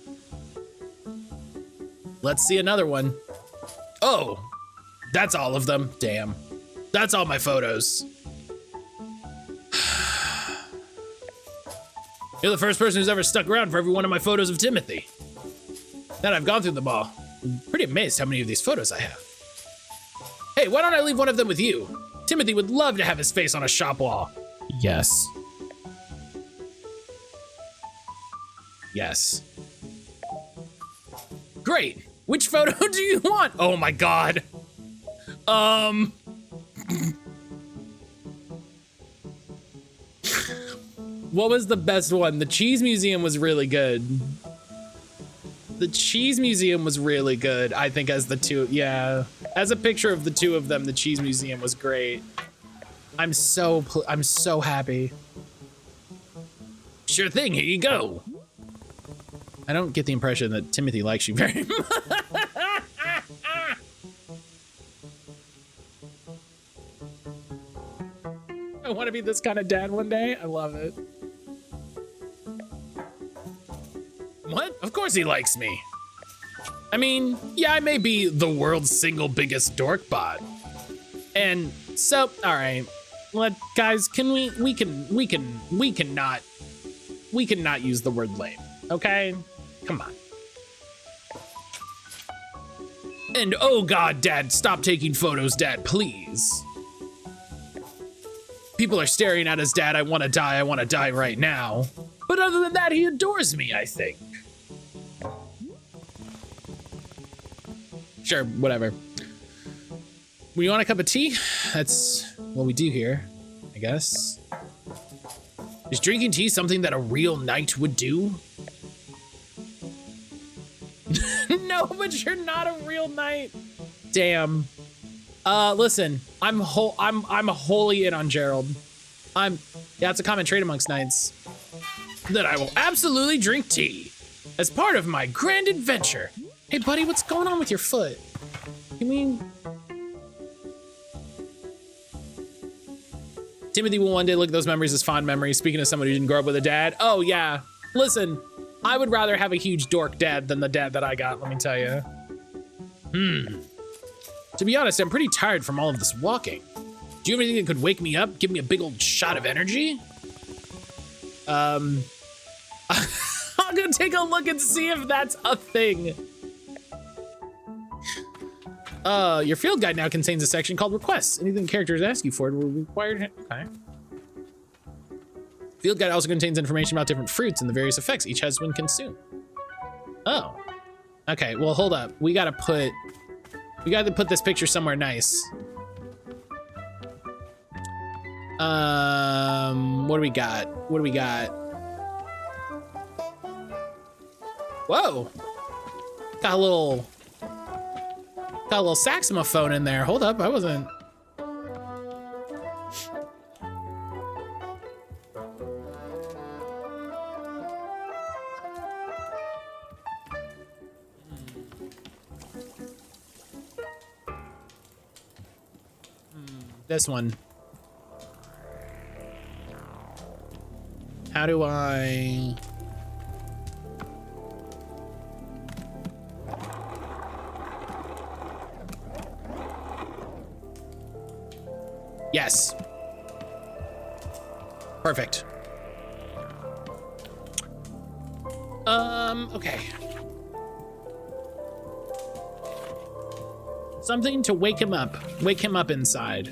Let's see another one. Oh. That's all of them. Damn. That's all my photos. You're the first person who's ever stuck around for every one of my photos of Timothy. Now that I've gone through them all, I'm pretty amazed how many of these photos I have. Hey, why don't I leave one of them with you? Timothy would love to have his face on a shop wall. Yes. Yes. Great. Which photo do you want? Oh my God. What was the best one? The Cheese Museum was really good. The Cheese Museum was really good, I think, as the two, yeah. As a picture of the two of them, the Cheese Museum was great. I'm so happy. Sure thing, here you go. I don't get the impression that Timothy likes you very much. I want to be this kind of dad one day. I love it. What? Of course he likes me. I mean, yeah, I may be the world's single biggest dork bot. And so, all right, guys, can we cannot use the word lame, okay? Come on. And oh God, Dad, stop taking photos, Dad, please. People are staring at us, Dad. I want to die right now. But other than that, he adores me, I think. Sure, whatever. We want a cup of tea? That's what we do here, I guess. Is drinking tea something that a real knight would do? No, but you're not a real knight. Damn. Listen, I'm wholly in on Gerald. Yeah, it's a common trait amongst knights. That I will absolutely drink tea as part of my grand adventure. Hey, buddy, what's going on with your foot? You mean? Timothy will one day look at those memories as fond memories. Speaking of someone who didn't grow up with a dad. Oh, yeah. Listen, I would rather have a huge dork dad than the dad that I got, let me tell you. To be honest, I'm pretty tired from all of this walking. Do you have anything that could wake me up? Give me a big old shot of energy? I'll go take a look and see if that's a thing. Your field guide now contains a section called requests. Anything characters ask you for will be required. Okay. Field guide also contains information about different fruits and the various effects each has when consumed. Oh. Okay, well, hold up. We gotta put this picture somewhere nice. What do we got? What do we got? Whoa. Got a little saxophone in there. Hold up, I wasn't. This one. How do I? Yes. Perfect. Okay. Something to wake him up. Wake him up inside.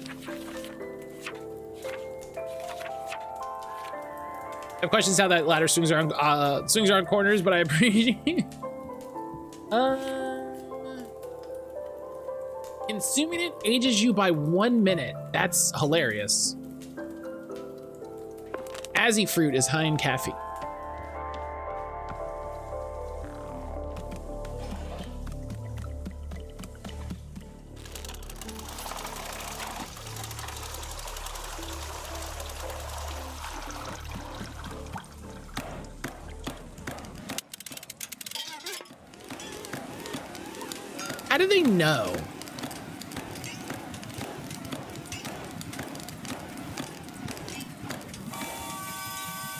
I have questions how that ladder swings around corners, but I appreciate. Consuming it ages you by 1 minute. That's hilarious. Azzy fruit is high in caffeine. How do they know?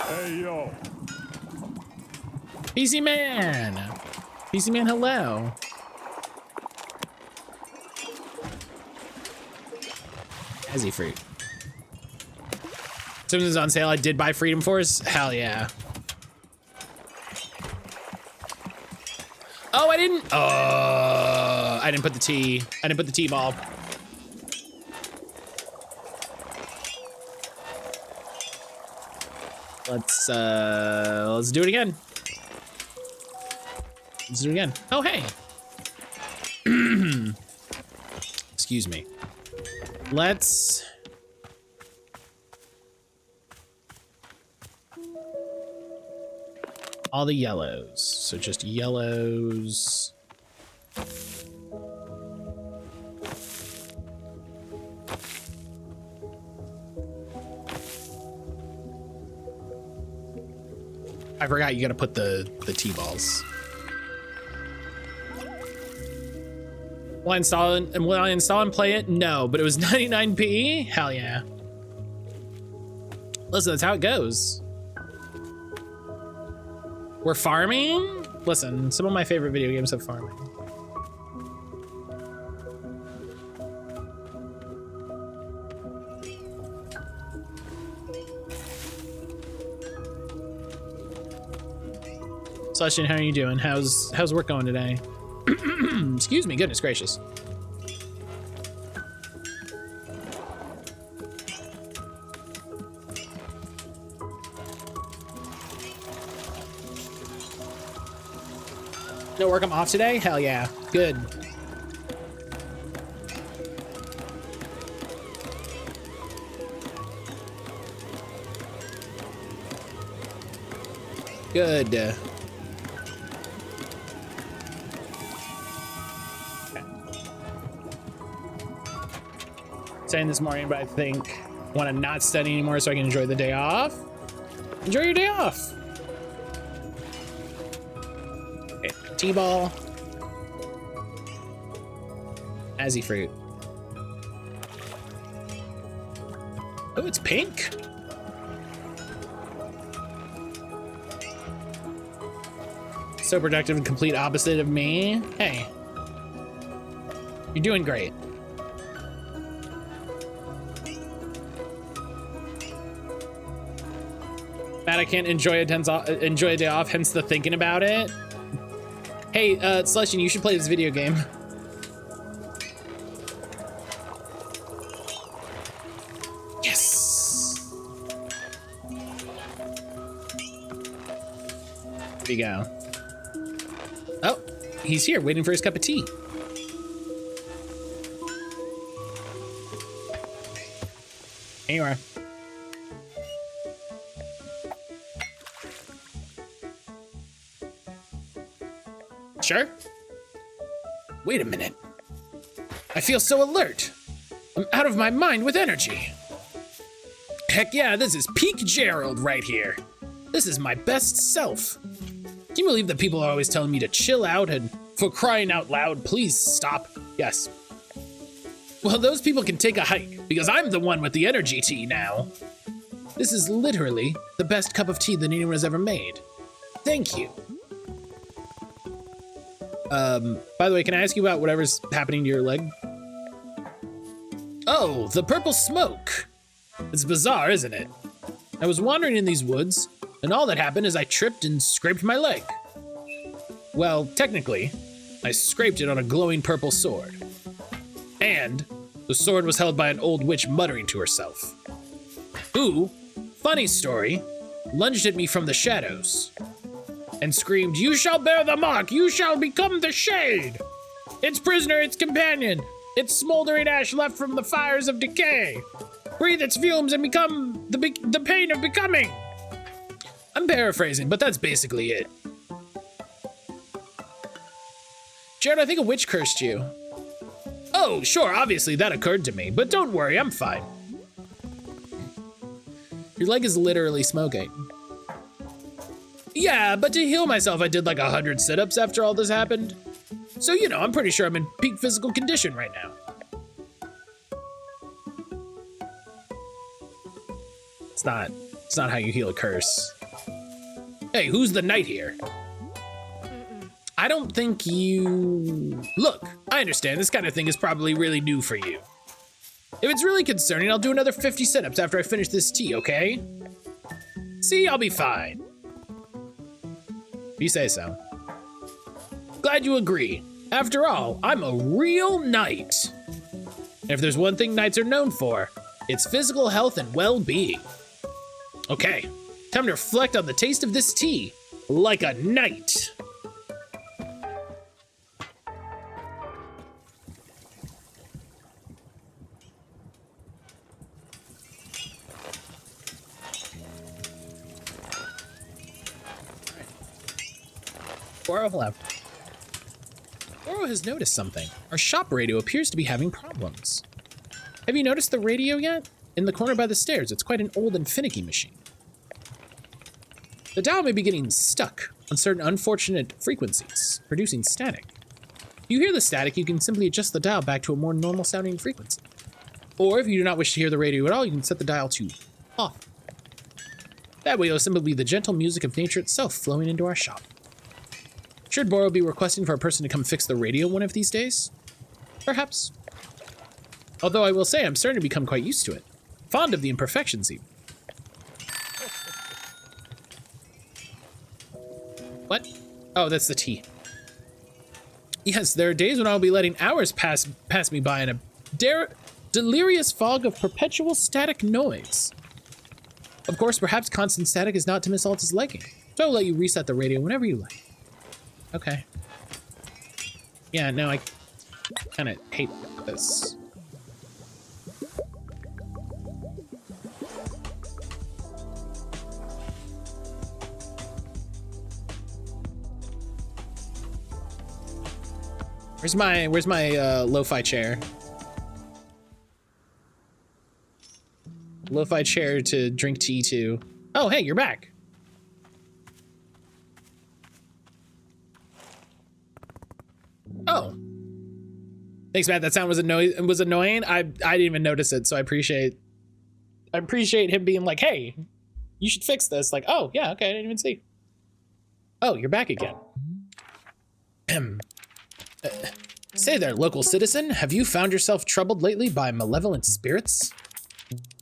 Hey, yo. PC Man. PC Man, hello. Azzy fruit. Something's on sale. I did buy Freedom Force. Hell yeah. Oh, I didn't. I didn't put the T. I didn't put the T-ball. Let's do it again. Let's do it again. Oh, hey. Excuse me. Let's. All the yellows. So just yellows. I forgot you gotta put the T-balls. Will I install it and play it? No, but it was 99p? Hell yeah. Listen, that's how it goes. We're farming? Listen, some of my favorite video games have farming. Celestian, how are you doing? How's work going today? Excuse me, goodness gracious. No work, I'm off today? Hell yeah, good. Good. Saying this morning, but I think want to not study anymore so I can enjoy the day off. Enjoy your day off. Okay, T-ball. Azzy fruit. Oh, it's pink. So productive and complete opposite of me. Hey, you're doing great. Matt, I can't enjoy a day off, hence the thinking about it. Hey, Celestian, you should play this video game. Yes. Here we go. Oh, he's here waiting for his cup of tea. Here you are. Sure. Wait a minute. I feel so alert. I'm out of my mind with energy. Heck yeah, this is peak Gerald right here. This is my best self. Can you believe that people are always telling me to chill out and for crying out loud, please stop? Yes. Well, those people can take a hike because I'm the one with the energy tea now. This is literally the best cup of tea that anyone has ever made. Thank you. By the way, can I ask you about whatever's happening to your leg? Oh, the purple smoke. It's bizarre, isn't it? I was wandering in these woods, and all that happened is I tripped and scraped my leg. Well, technically, I scraped it on a glowing purple sword. And the sword was held by an old witch muttering to herself, who, funny story, lunged at me from the shadows and screamed, "You shall bear the mark, you shall become the shade! Its prisoner, its companion, its smoldering ash left from the fires of decay. Breathe its fumes and become the pain of becoming." I'm paraphrasing, but that's basically it. Jared, I think a witch cursed you. Oh, sure, obviously that occurred to me, but don't worry, I'm fine. Your leg is literally smoking. Yeah, but to heal myself, I did like 100 sit-ups after all this happened. So, you know, I'm pretty sure I'm in peak physical condition right now. It's not how you heal a curse. Hey, who's the knight here? I don't think you... Look, I understand this kind of thing is probably really new for you. If it's really concerning, I'll do another 50 sit-ups after I finish this tea, okay? See, I'll be fine. You say so. Glad you agree. After all, I'm a real knight. And if there's one thing knights are known for, it's physical health and well-being. Okay, time to reflect on the taste of this tea, like a knight. Goro left. Goro has noticed something. Our shop radio appears to be having problems. Have you noticed the radio yet? In the corner by the stairs, it's quite an old and finicky machine. The dial may be getting stuck on certain unfortunate frequencies, producing static. If you hear the static, you can simply adjust the dial back to a more normal sounding frequency. Or if you do not wish to hear the radio at all, you can set the dial to off. That way, it'll simply be the gentle music of nature itself flowing into our shop. Should Boro be requesting for a person to come fix the radio one of these days? Perhaps. Although I will say I'm starting to become quite used to it. Fond of the imperfections even. What? Oh, that's the tea. Yes, there are days when I'll be letting hours pass me by in a delirious fog of perpetual static noise. Of course, perhaps constant static is not to Miss Alta's liking, so I'll let you reset the radio whenever you like. Okay. Yeah, no, I kind of hate this. Where's my lo-fi chair? Lo-fi chair to drink tea to. Oh, hey, you're back. Oh. Thanks, Matt. That sound was annoying. I didn't even notice it, so I appreciate him being like, hey, you should fix this. Like, oh, yeah, okay, I didn't even see. Oh, you're back again. Say there, local citizen, have you found yourself troubled lately by malevolent spirits?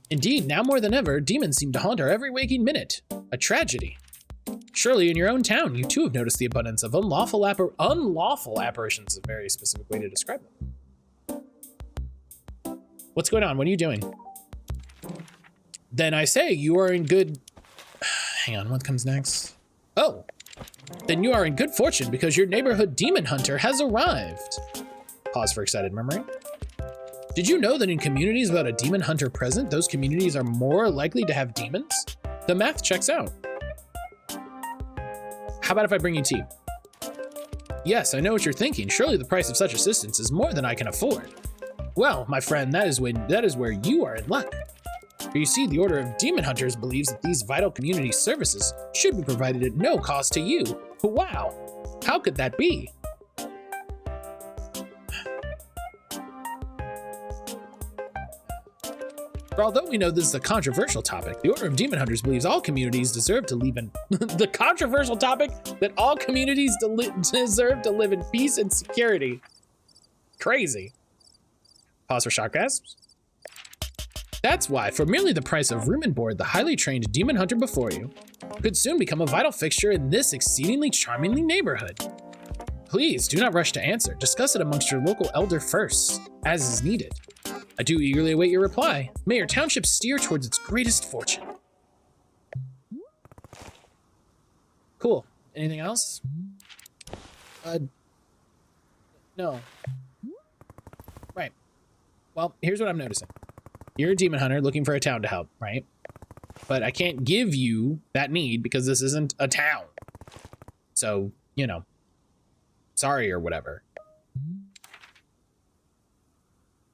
Indeed, now more than ever, demons seem to haunt our every waking minute. A tragedy. Surely in your own town, you too have noticed the abundance of unlawful apparitions, a very specific way to describe them. What's going on? What are you doing? Then I say you are in good... Hang on, what comes next? Oh, then you are in good fortune because your neighborhood demon hunter has arrived. Pause for excited murmuring. Did you know that in communities without a demon hunter present, those communities are more likely to have demons? The math checks out. How about if I bring you tea? Yes, I know what you're thinking. Surely the price of such assistance is more than I can afford. Well, my friend, that is where you are in luck. For you see, the Order of Demon Hunters believes that these vital community services should be provided at no cost to you. Wow, how could that be? For although we know this is a controversial topic, the Order of Demon Hunters believes all communities deserve to live in the controversial topic that all communities deserve to live in peace and security. Crazy. Pause for shock gasps. That's why, for merely the price of room and board, the highly trained demon hunter before you could soon become a vital fixture in this exceedingly charmingly neighborhood. Please do not rush to answer. Discuss it amongst your local elder first, as is needed. I do eagerly await your reply. May your township steer towards its greatest fortune. Cool. Anything else? No. Right. Well, here's what I'm noticing. You're a demon hunter looking for a town to help, right? But I can't give you that need because this isn't a town. So, you know, sorry or whatever.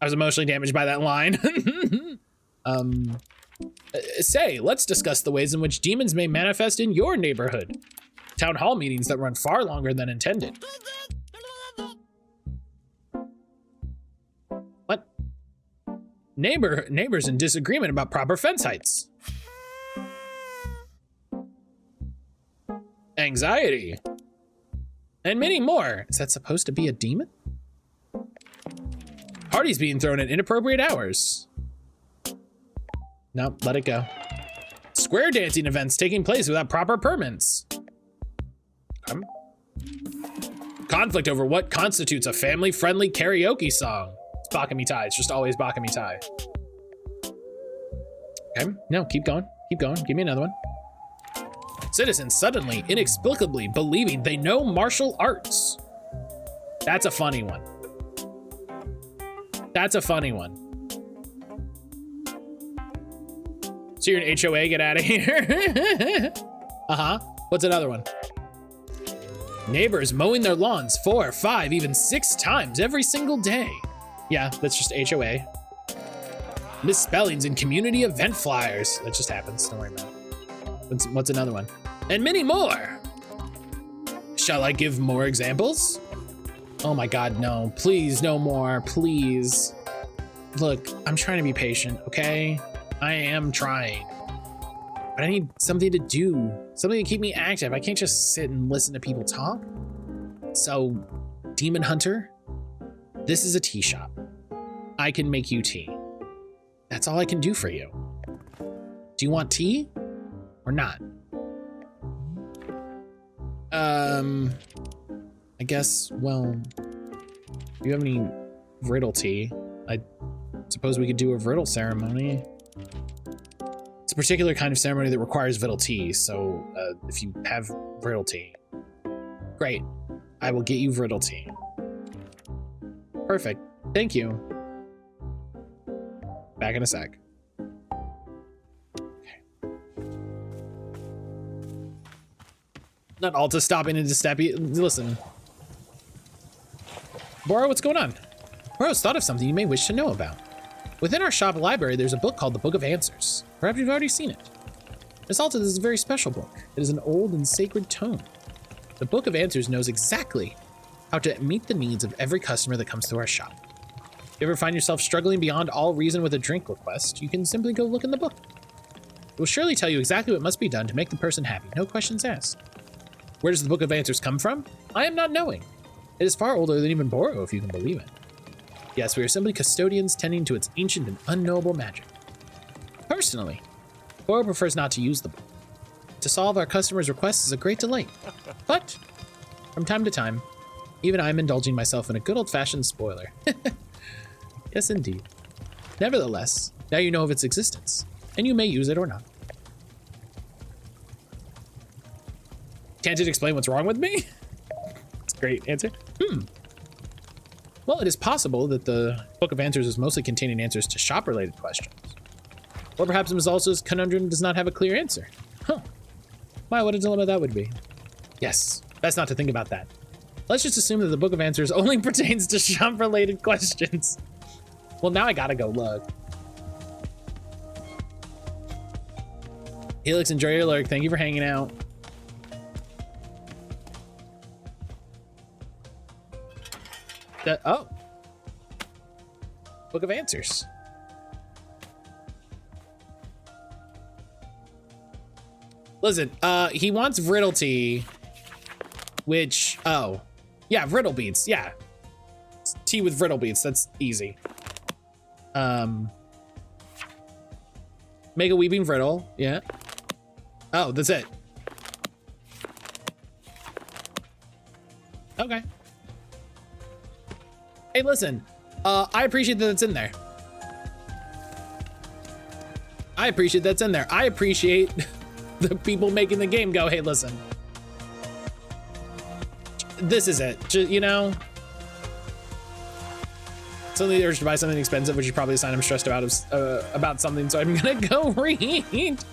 I was emotionally damaged by that line. Say, let's discuss the ways in which demons may manifest in your neighborhood. Town hall meetings that run far longer than intended. What? Neighbors in disagreement about proper fence heights. Anxiety. And many more. Is that supposed to be a demon? Parties being thrown at inappropriate hours. Nope, let it go. Square dancing events taking place without proper permits. Conflict over what constitutes a family-friendly karaoke song. It's Bakami Tai. It's just always Bakami Tai. Okay, no, keep going. Keep going. Give me another one. Citizens suddenly, inexplicably believing they know martial arts. That's a funny one. That's a funny one. So you're an HOA, get out of here. Uh-huh. What's another one? Neighbors mowing their lawns 4, 5, even 6 times every single day. Yeah, that's just HOA. Misspellings in community event flyers. That just happens, don't worry about it. What's another one? And many more. Shall I give more examples? Oh my God, no. Please, no more, please. Look, I'm trying to be patient, okay? I am trying. But I need something to do, something to keep me active. I can't just sit and listen to people talk. So, Demon Hunter, this is a tea shop. I can make you tea. That's all I can do for you. Do you want tea or not? I guess, well, do you have any riddle tea? I suppose we could do a riddle ceremony. It's a particular kind of ceremony that requires vital tea, so if you have riddle tea, great. I will get you riddle tea. Perfect. Thank you. Back in a sec. Okay. Not Alta stopping into Steppy. Listen. Boro, what's going on? Boro's thought of something you may wish to know about. Within our shop library, there's a book called the Book of Answers. Perhaps you've already seen it. This also is a very special book. It is an old and sacred tome. The Book of Answers knows exactly how to meet the needs of every customer that comes to our shop. If you ever find yourself struggling beyond all reason with a drink request, you can simply go look in the book. It will surely tell you exactly what must be done to make the person happy, no questions asked. Where does the Book of Answers come from? I am not knowing. It is far older than even Boro, if you can believe it. Yes, we are simply custodians tending to its ancient and unknowable magic. Personally, Boro prefers not to use the book. To solve our customers' requests is a great delight. But, from time to time, even I am indulging myself in a good old-fashioned spoiler. Yes, indeed. Nevertheless, now you know of its existence, and you may use it or not. Can't it explain what's wrong with me? That's a great answer. Well, it is possible that the Book of Answers is mostly containing answers to shop-related questions. Or perhaps Ms. Alsa's conundrum does not have a clear answer. Huh. My, what a dilemma that would be. Yes, best not to think about that. Let's just assume that the Book of Answers only pertains to shop-related questions. Well, now I gotta go look. Helix, enjoy your lurk. Thank you for hanging out. Oh. Book of Answers. Listen, he wants Riddle Tea, which, oh. Yeah, Riddle Beats, yeah. Tea with Riddle Beats, that's easy. Make a weeping riddle, yeah. Oh, that's it. Okay. Hey, listen, I appreciate that it's in there. I appreciate that's in there. I appreciate the people making the game go, hey, listen. This is it, you know? Suddenly the urge to buy something expensive, which is probably a sign I'm stressed about something, so I'm gonna go read.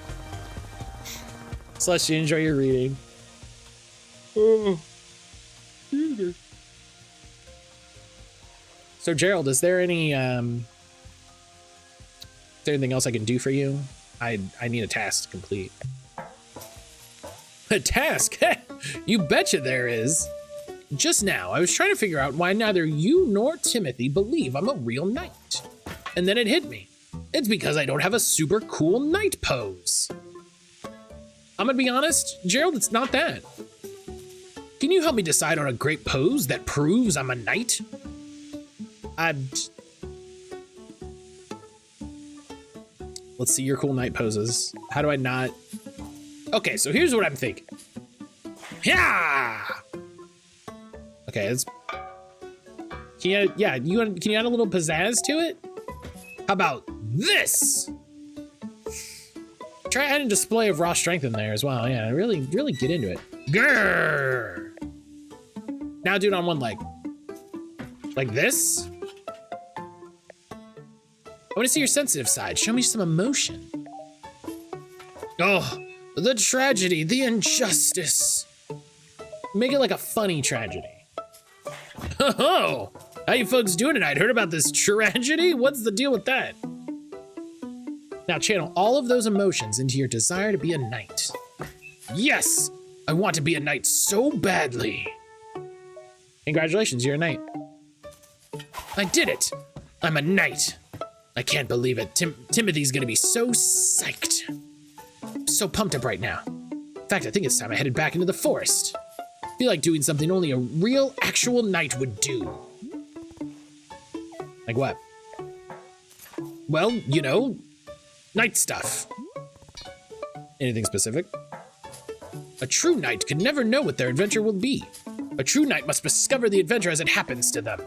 Celestia, enjoy your reading. So Gerald, is there anything else I can do for you? I need a task to complete. A task? You betcha there is. Just now, I was trying to figure out why neither you nor Timothy believe I'm a real knight. And then it hit me. It's because I don't have a super cool knight pose. I'm gonna be honest, Gerald, it's not that. Can you help me decide on a great pose that proves I'm a knight? Let's see your cool knight poses. How do I not? Okay, so here's what I'm thinking. Yeah. Okay, it's. Can you add a little pizzazz to it? How about this? Try adding a display of raw strength in there as well. Yeah, really get into it. Grrr. Now do it on one leg. Like this? I want to see your sensitive side. Show me some emotion. Oh, the tragedy, the injustice. Make it like a funny tragedy. Oh, how you folks doing tonight? Heard about this tragedy? What's the deal with that? Now channel all of those emotions into your desire to be a knight. Yes, I want to be a knight so badly. Congratulations, you're a knight. I did it. I'm a knight. I can't believe it. Timothy's gonna be so psyched. I'm so pumped up right now. In fact, I think it's time I headed back into the forest. I feel like doing something only a real, actual knight would do. Like what? Well, you know, knight stuff. Anything specific? A true knight can never know what their adventure will be. A true knight must discover the adventure as it happens to them.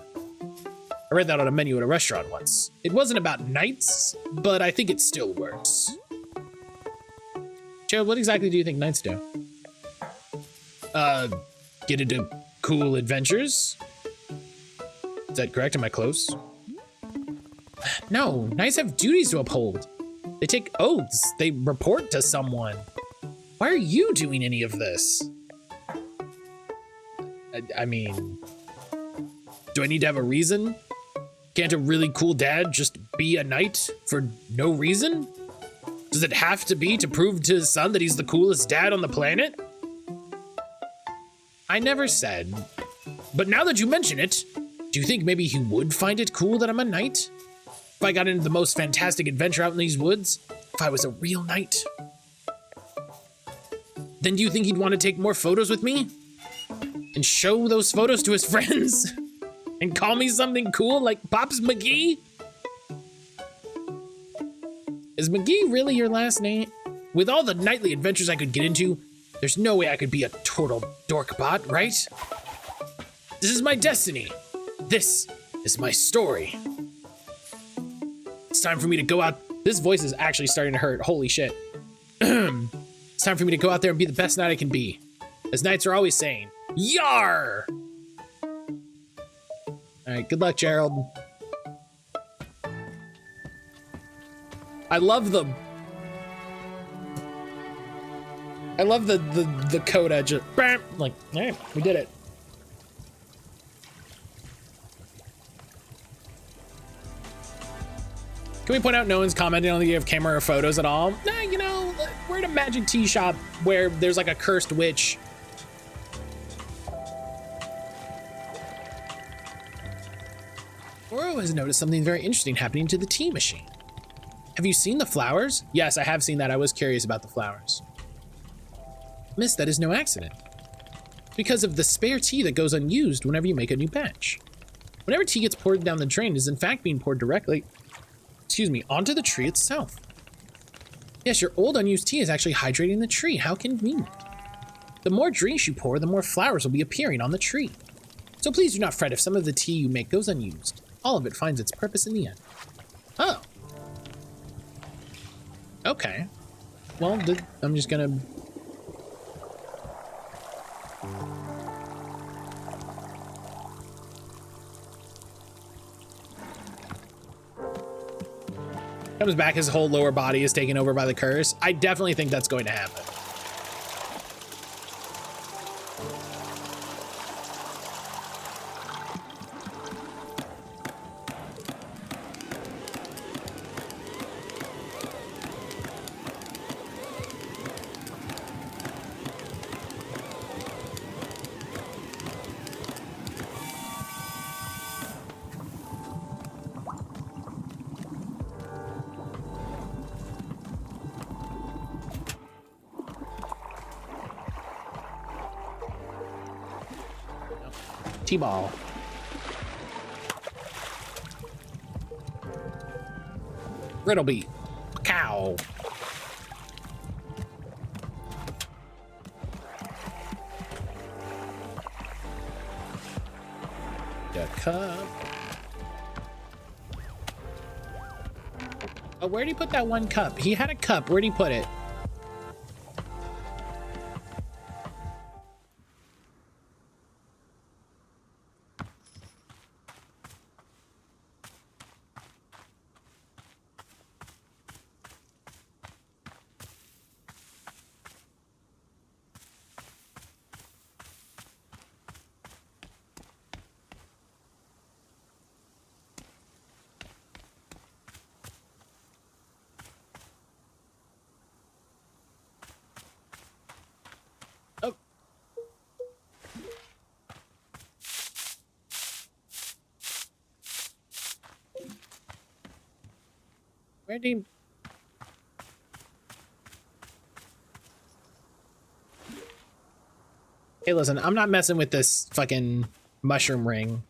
I read that on a menu at a restaurant once. It wasn't about knights, but I think it still works. Gerald, what exactly do you think knights do? Get into cool adventures? Is that correct? Am I close? No, knights have duties to uphold. They take oaths. They report to someone. Why are you doing any of this? I mean, Do I need to have a reason? Can't a really cool dad just be a knight for no reason? Does it have to be to prove to his son that he's the coolest dad on the planet? I never said. But now that you mention it, do you think maybe he would find it cool that I'm a knight? If I got into the most fantastic adventure out in these woods? If I was a real knight? Then do you think he'd want to take more photos with me? And show those photos to his friends? And call me something cool like Pops McGee? Is McGee really your last name? With all the nightly adventures I could get into, there's no way I could be a total dorkbot, right? This is my destiny. This is my story. It's time for me to go out. This voice is actually starting to hurt. Holy shit. It's time for me to go out there and be the best knight I can be. As knights are always saying, Yar! All right, good luck, Gerald. I love the coda just like, all right, we did it. Can we point out no one's commenting on the idea of camera or photos at all? Nah, you know, we're at a magic tea shop where there's like a cursed witch. Oro has noticed something very interesting happening to the tea machine. Have you seen the flowers? Yes, I have seen that. I was curious about the flowers. Miss, that is no accident. Because of the spare tea that goes unused whenever you make a new batch. Whenever tea gets poured down the drain, it is in fact being poured directly, onto the tree itself. Yes, your old unused tea is actually hydrating the tree. How convenient. The more drinks you pour, the more flowers will be appearing on the tree. So please do not fret if some of the tea you make goes unused. All of it finds its purpose in the end. Oh. Okay. Well, I'm just gonna... Comes back, his whole lower body is taken over by the curse. I definitely think that's going to happen. T-ball. Riddlebeat. Cow. The cup. Oh, where'd he put that one cup? He had a cup. Where'd he put it? Where did he... Hey, listen, I'm not messing with this fucking mushroom ring.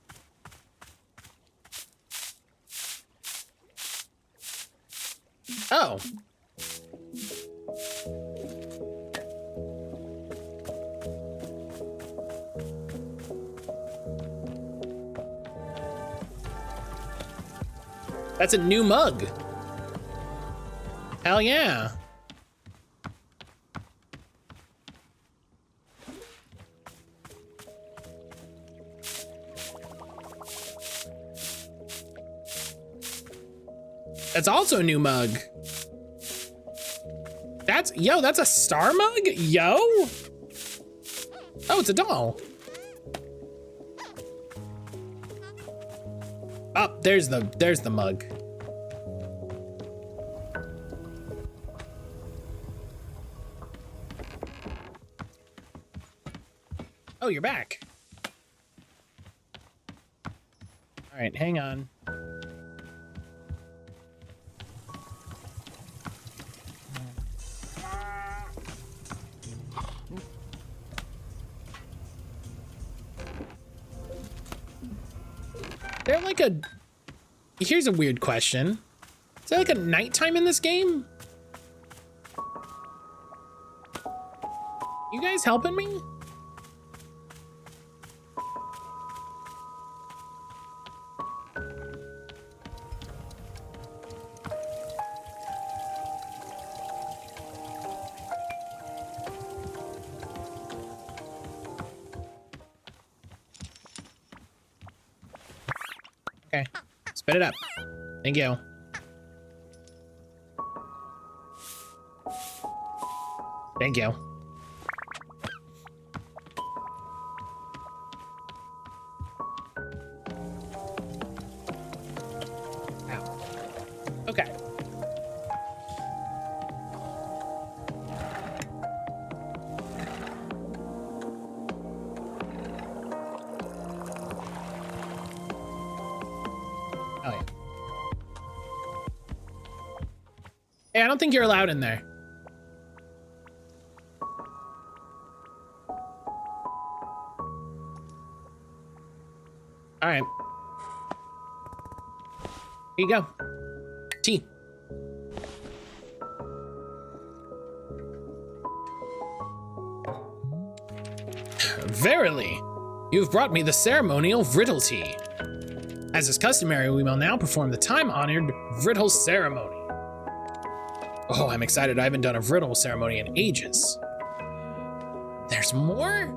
Oh. That's a new mug. Hell yeah. That's also a new mug. That's a star mug? Yo. Oh, it's a doll. Oh, there's the mug. Oh, you're back. All right, hang on. They're like a... Here's a weird question. Is there like a nighttime in this game? You guys helping me? Okay, spit it up. Thank you. Thank you. Ow. Okay. Oh, yeah. Hey, I don't think you're allowed in there. All right. Here you go. Tea. Verily, you've brought me the ceremonial Vriddle tea. As is customary, we will now perform the time-honored Vriddle ceremony. Oh, I'm excited. I haven't done a Vriddle ceremony in ages. There's more?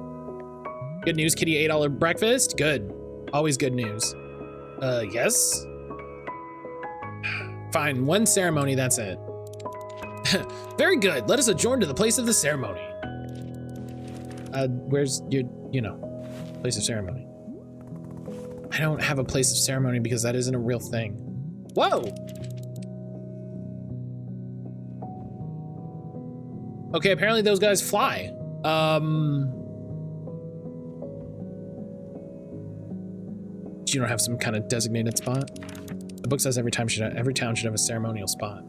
Good news, Kitty ate all her breakfast? Good. Always good news. Yes? Fine, one ceremony, that's it. Very good. Let us adjourn to the place of the ceremony. Where's your, place of ceremony? I don't have a place of ceremony because that isn't a real thing. Whoa! Okay, apparently those guys fly. You don't have some kind of designated spot? The book says every town should have a ceremonial spot.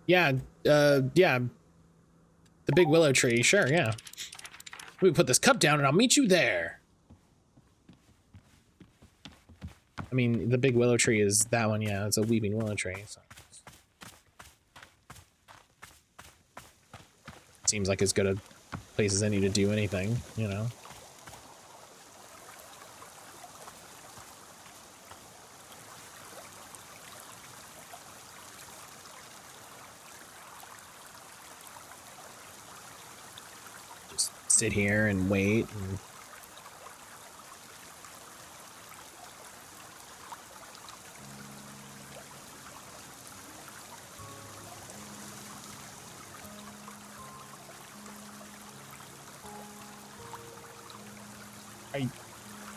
Yeah, yeah. The big willow tree, sure, yeah. We put this cup down and I'll meet you there. I mean, the big willow tree is that one, yeah. It's a weeping willow tree. So. Seems like as good a place as any to do anything, Just sit here and wait and...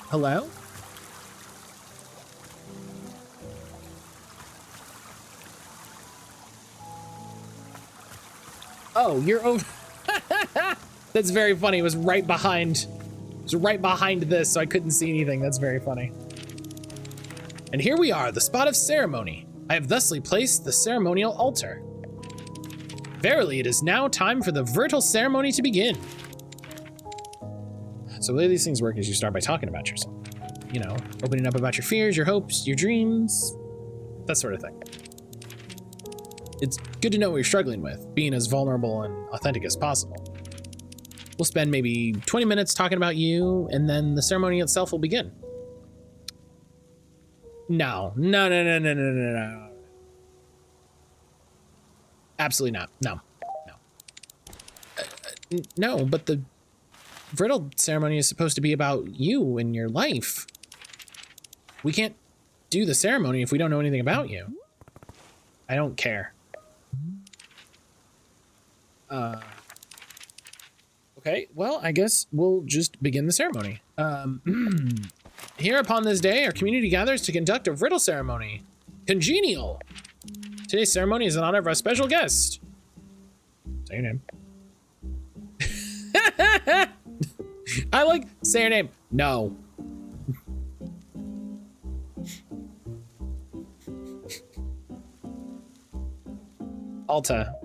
Hello? Oh, you're over. That's very funny. It was right behind this, so I couldn't see anything. That's very funny. And here we are, the spot of ceremony. I have thusly placed the ceremonial altar. Verily, it is now time for the Vriddle ceremony to begin. So the way these things work is you start by talking about yourself. Opening up about your fears, your hopes, your dreams, that sort of thing. It's good to know what you're struggling with, being as vulnerable and authentic as possible. We'll spend maybe 20 minutes talking about you, and then the ceremony itself will begin. No. Absolutely not. No. No, but the Vriddle ceremony is supposed to be about you and your life. We can't do the ceremony if we don't know anything about you. I don't care. Okay, well, I guess we'll just begin the ceremony. Here upon this day, our community gathers to conduct a riddle ceremony. Congenial! Today's ceremony is in honor of our special guest. Say your name. I like, say your name. No. Alta.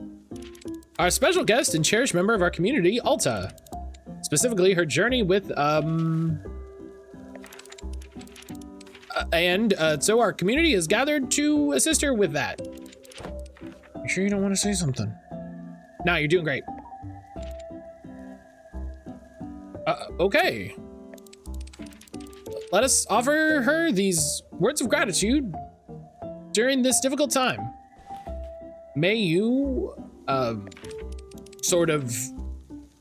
Our special guest and cherished member of our community, Alta. Specifically, her journey with, so our community has gathered to assist her with that. You sure you don't want to say something? No, you're doing great. Okay. Let us offer her these words of gratitude during this difficult time. May you, sort of,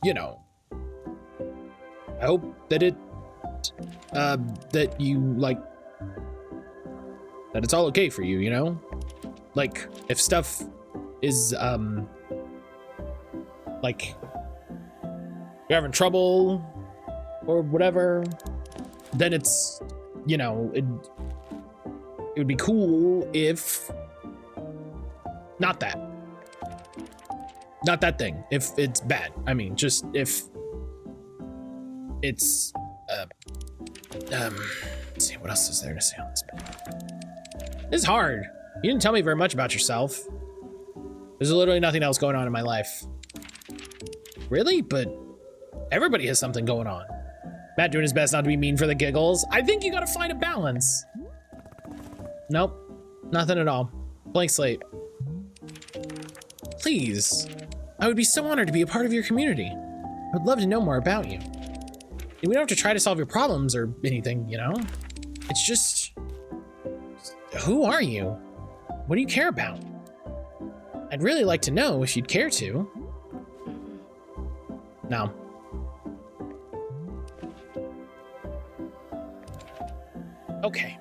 you know, I hope that that you, like, that it's all okay for you, you know? Like, if stuff is, like, you're having trouble or whatever, then it's, you know, it would be cool if not that thing, if it's bad. I mean, just if it's, let's see, what else is there to say on this page? This is hard. You didn't tell me very much about yourself. There's literally nothing else going on in my life. Really? But everybody has something going on. Matt doing his best not to be mean for the giggles. I think you gotta find a balance. Nope, nothing at all. Blank slate. Please, I would be so honored to be a part of your community. I would love to know more about you. And we don't have to try to solve your problems or anything, you know? It's just, who are you? What do you care about? I'd really like to know if you'd care to. No. Okay,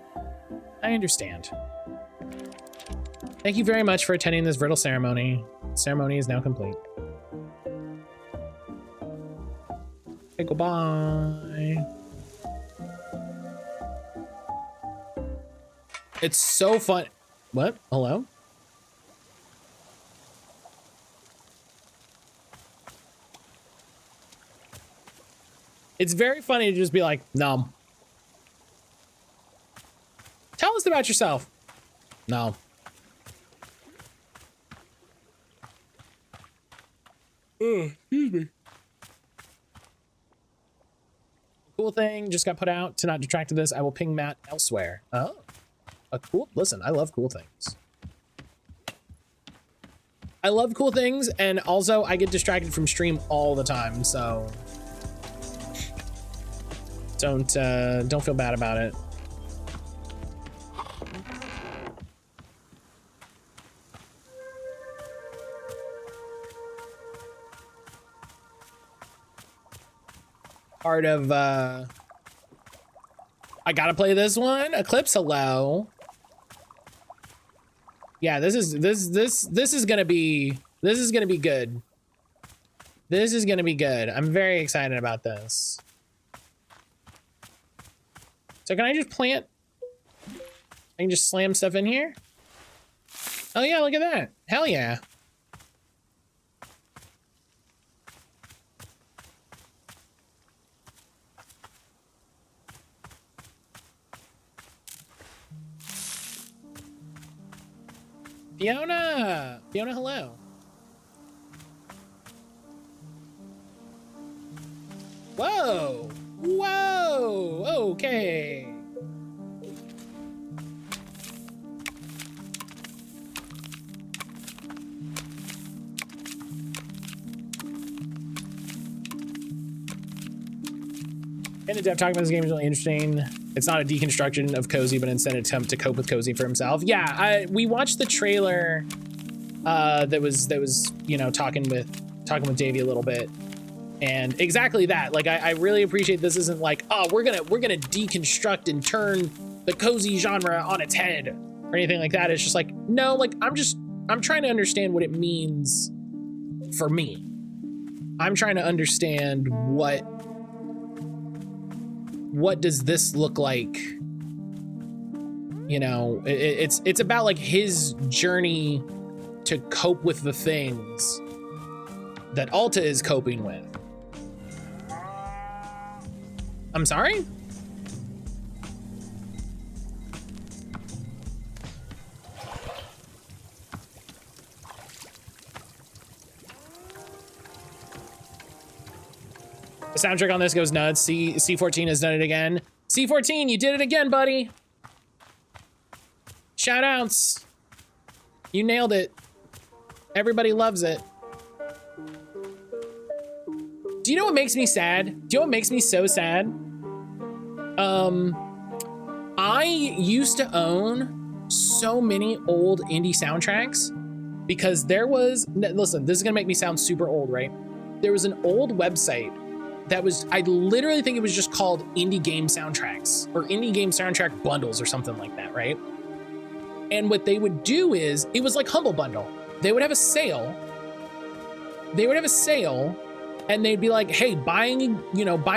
I understand. Thank you very much for attending this riddle ceremony. The ceremony is now complete. Okay, goodbye. It's so fun. What? Hello? It's very funny to just be like, no. Tell us about yourself. No. Excuse me. Cool thing just got put out. To not detract to this, I will ping Matt elsewhere. Oh. Listen, I love cool things. I love cool things, and also I get distracted from stream all the time, so don't feel bad about it. Part of I gotta play this one. Eclipse, hello. Yeah, this is gonna be good. This is gonna be good. I'm very excited about this. So can I just plant? I can just slam stuff in here? Oh yeah, look at that. Hell yeah. Fiona, hello. Whoa, okay. And the dev talking about this game is really interesting. It's not a deconstruction of Cozy, but instead an attempt to cope with Cozy for himself. Yeah, we watched the trailer that was you know talking with Davey a little bit, and exactly that. Like I really appreciate this isn't like, oh, we're gonna deconstruct and turn the Cozy genre on its head or anything like that. It's just like, no, like I'm trying to understand what it means for me. I'm trying to understand what does this look like? You know, it's about like his journey to cope with the things that Alta is coping with. I'm sorry? The soundtrack on this goes nuts. C14 has done it again. C14, you did it again, buddy. Shout outs. You nailed it. Everybody loves it. Do you know what makes me sad? Do you know what makes me so sad? I used to own so many old indie soundtracks because there was, listen, this is gonna make me sound super old, right? There was an old website that was, I literally think it was just called Indie Game Soundtracks or Indie Game Soundtrack Bundles or something like that, right? And what they would do is, it was like Humble Bundle. They would have a sale. They would have a sale and they'd be like, hey, buy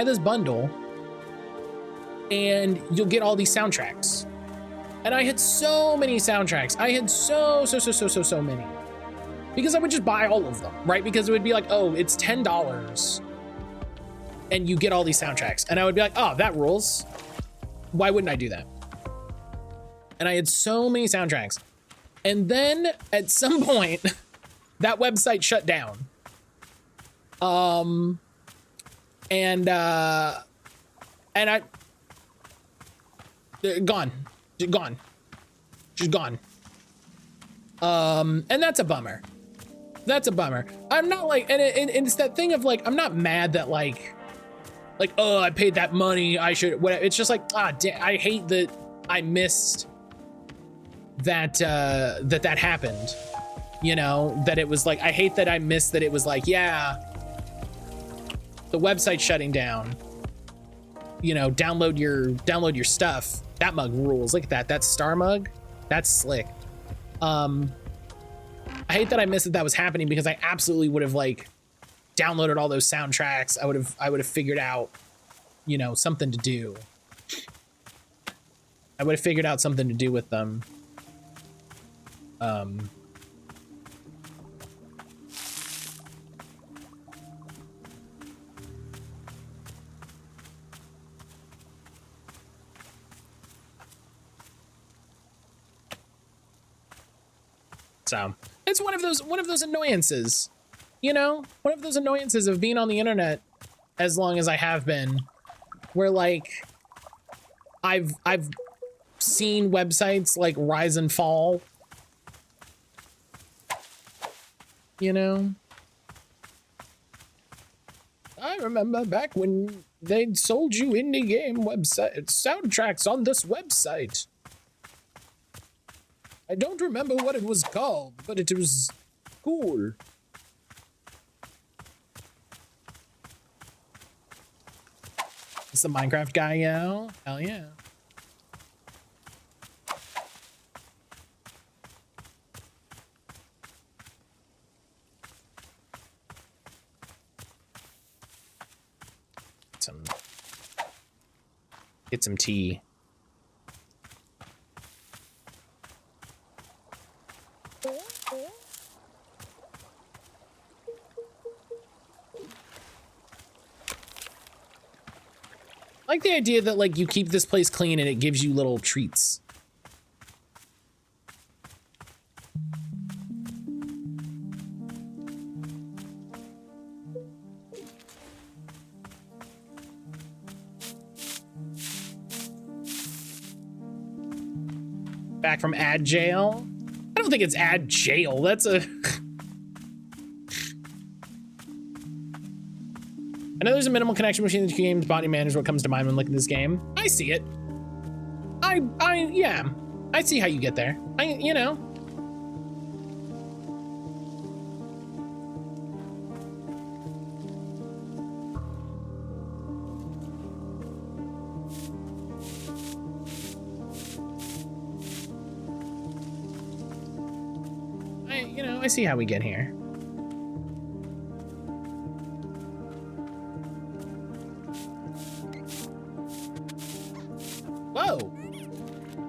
this bundle and you'll get all these soundtracks. And I had so many soundtracks. I had so many. Because I would just buy all of them, right? Because it would be like, oh, it's $10 and you get all these soundtracks. And I would be like, oh, that rules. Why wouldn't I do that? And I had so many soundtracks. And then at some point, that website shut down. And I, gone. She's gone. And that's a bummer. That's a bummer. I'm not like, and it's that thing of like, I'm not mad that like, oh, I paid that money. I should, whatever. It's just like, I hate that I missed that, that happened, you know, that it was like, I hate that I missed that it was like, yeah, the website's shutting down, you know, download your stuff. That mug rules. Look at that. That star mug. That's slick. I hate that I missed that was happening because I absolutely would have like downloaded all those soundtracks. I would have figured out, you know, something to do. I would have figured out something to do with them. So it's one of those annoyances, you know, one of those annoyances of being on the internet as long as I have been, where like I've seen websites like rise and fall, you know. I remember back when they sold you indie game website soundtracks on this website. I don't remember what it was called, but it was cool. It's the Minecraft guy, yo. Hell yeah. Get some tea. I like the idea that like you keep this place clean and it gives you little treats. Back from ad jail? I don't think it's ad jail. That's a... I know there's a minimal connection between the two games. Body man is what comes to mind when looking at this game. I see it. Yeah. I see how you get there. You know. I see how we get here.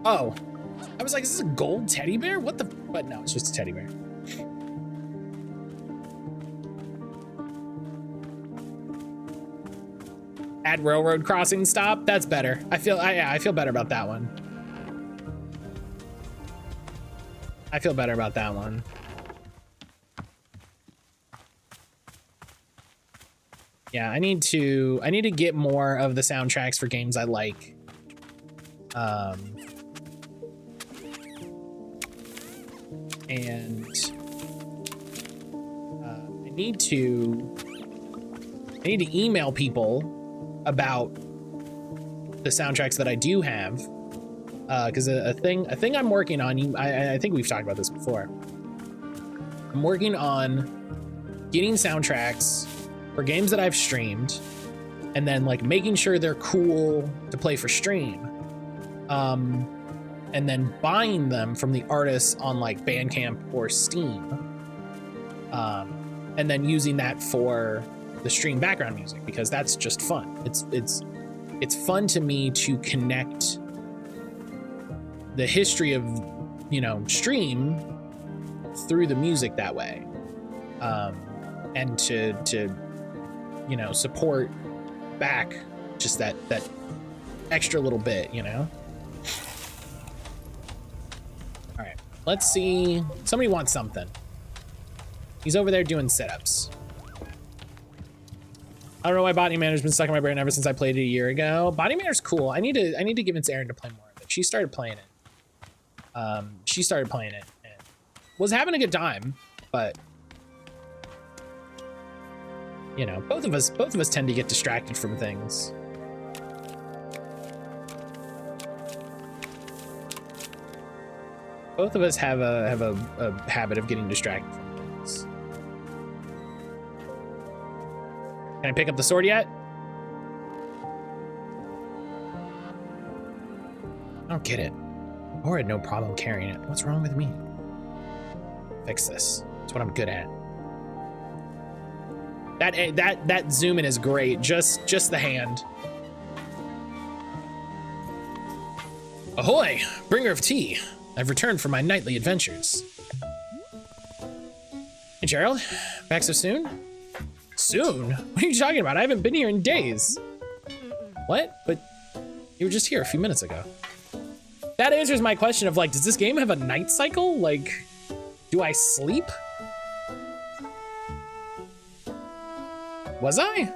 Oh, I was like, is this a gold teddy bear? What the? But no, it's just a teddy bear. Add railroad crossing stop. That's better. I feel better about that one. I feel better about that one. Yeah, I need to get more of the soundtracks for games I like. And I need to email people about the soundtracks that I do have, because a thing I'm working on. I think we've talked about this before. I'm working on getting soundtracks for games that I've streamed, and then like making sure they're cool to play for stream, and then buying them from the artists on like Bandcamp or Steam, and then using that for the stream background music, because that's just fun. It's fun to me to connect the history of, you know, stream through the music that way, and to you know, support back just that extra little bit, you know. All right, let's see. Somebody wants something. He's over there doing sit-ups. I don't know why botany manager's been stuck in my brain ever since I played it a year ago. Botany manager's cool. I need to convince Erin to play more of it. She started playing it. And was having a good time, but you know, both of us tend to get distracted from things. Both of us have a habit of getting distracted from things. Can I pick up the sword yet? I don't get it. Or had no problem carrying it. What's wrong with me? Fix this. That's what I'm good at. That zoom in is great. Just the hand. Ahoy, bringer of tea. I've returned from my nightly adventures. Hey, Gerald. Back so soon? Soon? What are you talking about? I haven't been here in days. What? But you were just here a few minutes ago. That answers my question of like, does this game have a night cycle? Like, do I sleep? Was I?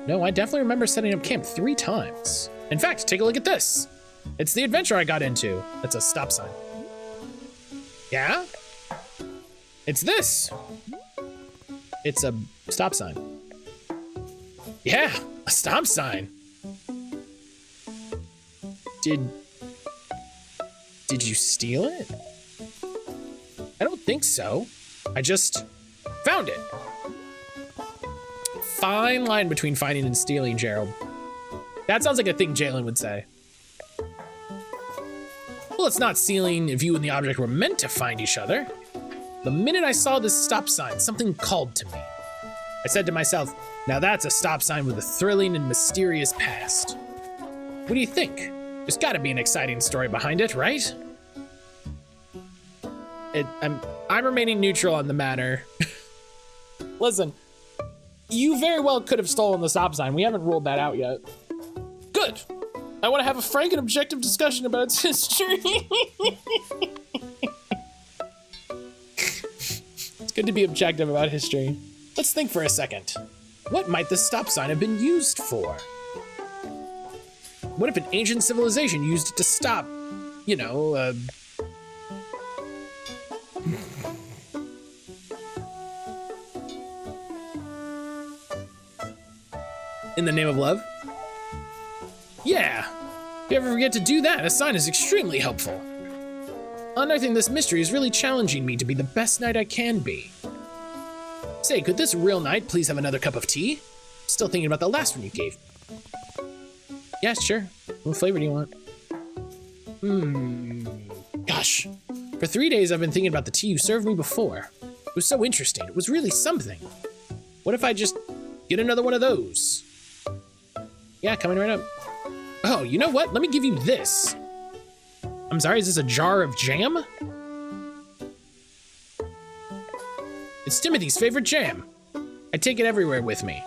No, I definitely remember setting up camp 3 times. In fact, take a look at this. It's the adventure I got into. That's a stop sign. Yeah? It's this. It's a stop sign. Yeah, a stop sign. Did you steal it? I don't think so. I just found it. Fine line between finding and stealing, Gerald. That sounds like a thing Jalen would say. Well, it's not stealing if you and the object were meant to find each other. The minute I saw this stop sign, something called to me. I said to myself, now that's a stop sign with a thrilling and mysterious past. What do you think? There's gotta be an exciting story behind it, right? I'm remaining neutral on the matter. Listen, you very well could have stolen the stop sign. We haven't ruled that out yet. Good. I want to have a frank and objective discussion about its history. It's good to be objective about history. Let's think for a second. What might the stop sign have been used for? What if an ancient civilization used it to stop, you know, in the name of love? Yeah. If you ever forget to do that, a sign is extremely helpful. Unearthing this mystery is really challenging me to be the best knight I can be. Say, could this real knight please have another cup of tea? Still thinking about the last one you gave me. Yeah, sure. What flavor do you want? Gosh. For 3 days I've been thinking about the tea you served me before. It was so interesting. It was really something. What if I just get another one of those? Yeah, coming right up. Oh, you know what? Let me give you this. I'm sorry, is this a jar of jam? It's Timothy's favorite jam. I take it everywhere with me.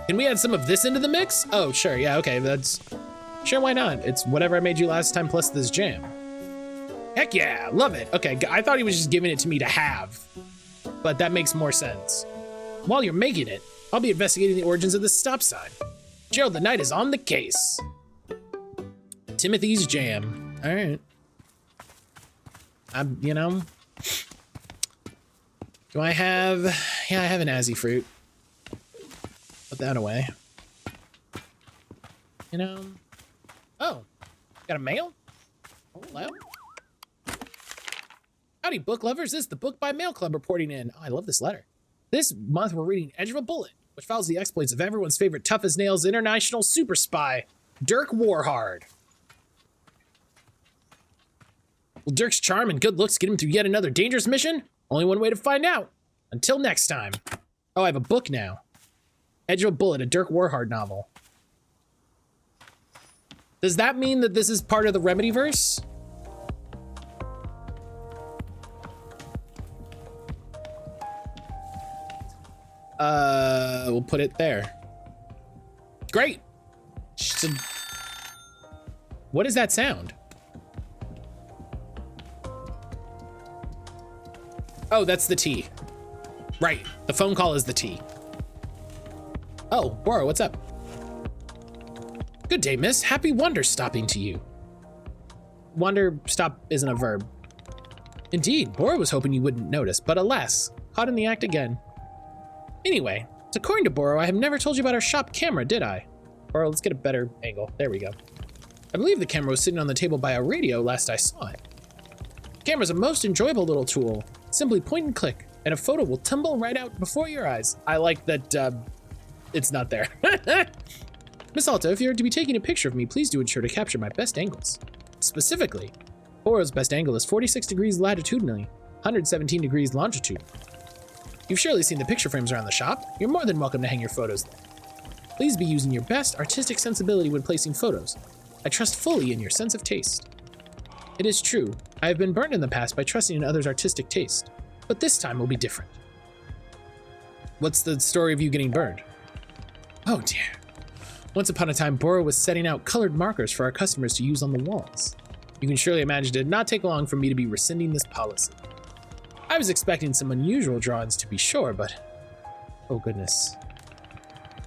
Can we add some of this into the mix? Oh, sure, yeah, okay, that's... Sure, why not? It's whatever I made you last time plus this jam. Heck yeah, love it. Okay, I thought he was just giving it to me to have, but that makes more sense. While you're making it, I'll be investigating the origins of this stop sign. Gerald the Knight is on the case. Timothy's jam. All right. You know, do I have, yeah, I have an Azzy fruit. Put that away. You know, oh, got a mail? Oh, hello. Howdy, book lovers. This is the Book by Mail Club reporting in. Oh, I love this letter. This month we're reading Edge of a Bullet, which follows the exploits of everyone's favorite tough as nails international super spy, Dirk Warhard. Will Dirk's charm and good looks get him through yet another dangerous mission? Only one way to find out. Until next time. Oh, I have a book now. Edge of a Bullet, a Dirk Warhard novel. Does that mean that this is part of the Remedyverse? We'll put it there. Great. What is that sound? Oh, that's the T. Right, the phone call is the T. Oh, Bora, what's up? Good day, miss. Happy Wanderstopping to you. Wanderstop isn't a verb. Indeed, Bora was hoping you wouldn't notice, but alas, caught in the act again. Anyway, according to Bora, I have never told you about our shop camera, did I? Or let's get a better angle. There we go. I believe the camera was sitting on the table by a radio last I saw it. The camera's a most enjoyable little tool. Simply point and click, and a photo will tumble right out before your eyes. I like that it's not there. Miss Alta, if you're to be taking a picture of me, please do ensure to capture my best angles. Specifically, Bora's best angle is 46 degrees latitudinally, 117 degrees longitude. You've surely seen the picture frames around the shop. You're more than welcome to hang your photos there. Please be using your best artistic sensibility when placing photos. I trust fully in your sense of taste. It is true, I have been burned in the past by trusting in others' artistic taste, but this time will be different. What's the story of you getting burned? Oh dear. Once upon a time, Bora was setting out colored markers for our customers to use on the walls. You can surely imagine it did not take long for me to be rescinding this policy. I was expecting some unusual drawings to be sure, but oh goodness.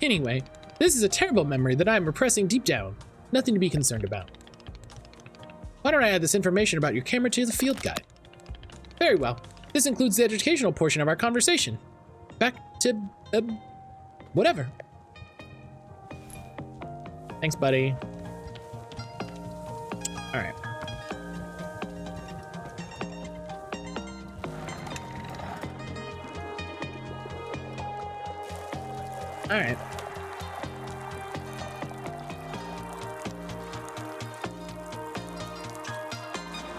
Anyway, this is a terrible memory that I am repressing deep down. Nothing to be concerned about. Why don't I add this information about your camera to the field guide? Very well. This includes the educational portion of our conversation. Back to, whatever. Thanks, buddy. All right. All right.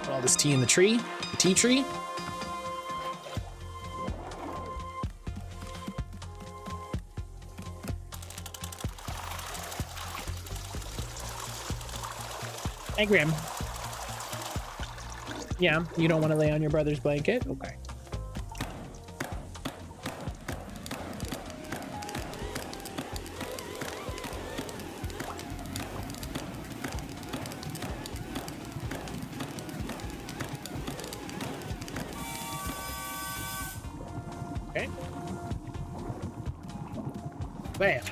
Put all this tea in the tree, the tea tree. Hey, Grim. Yeah, you don't want to lay on your brother's blanket? Okay. Okay. Bam.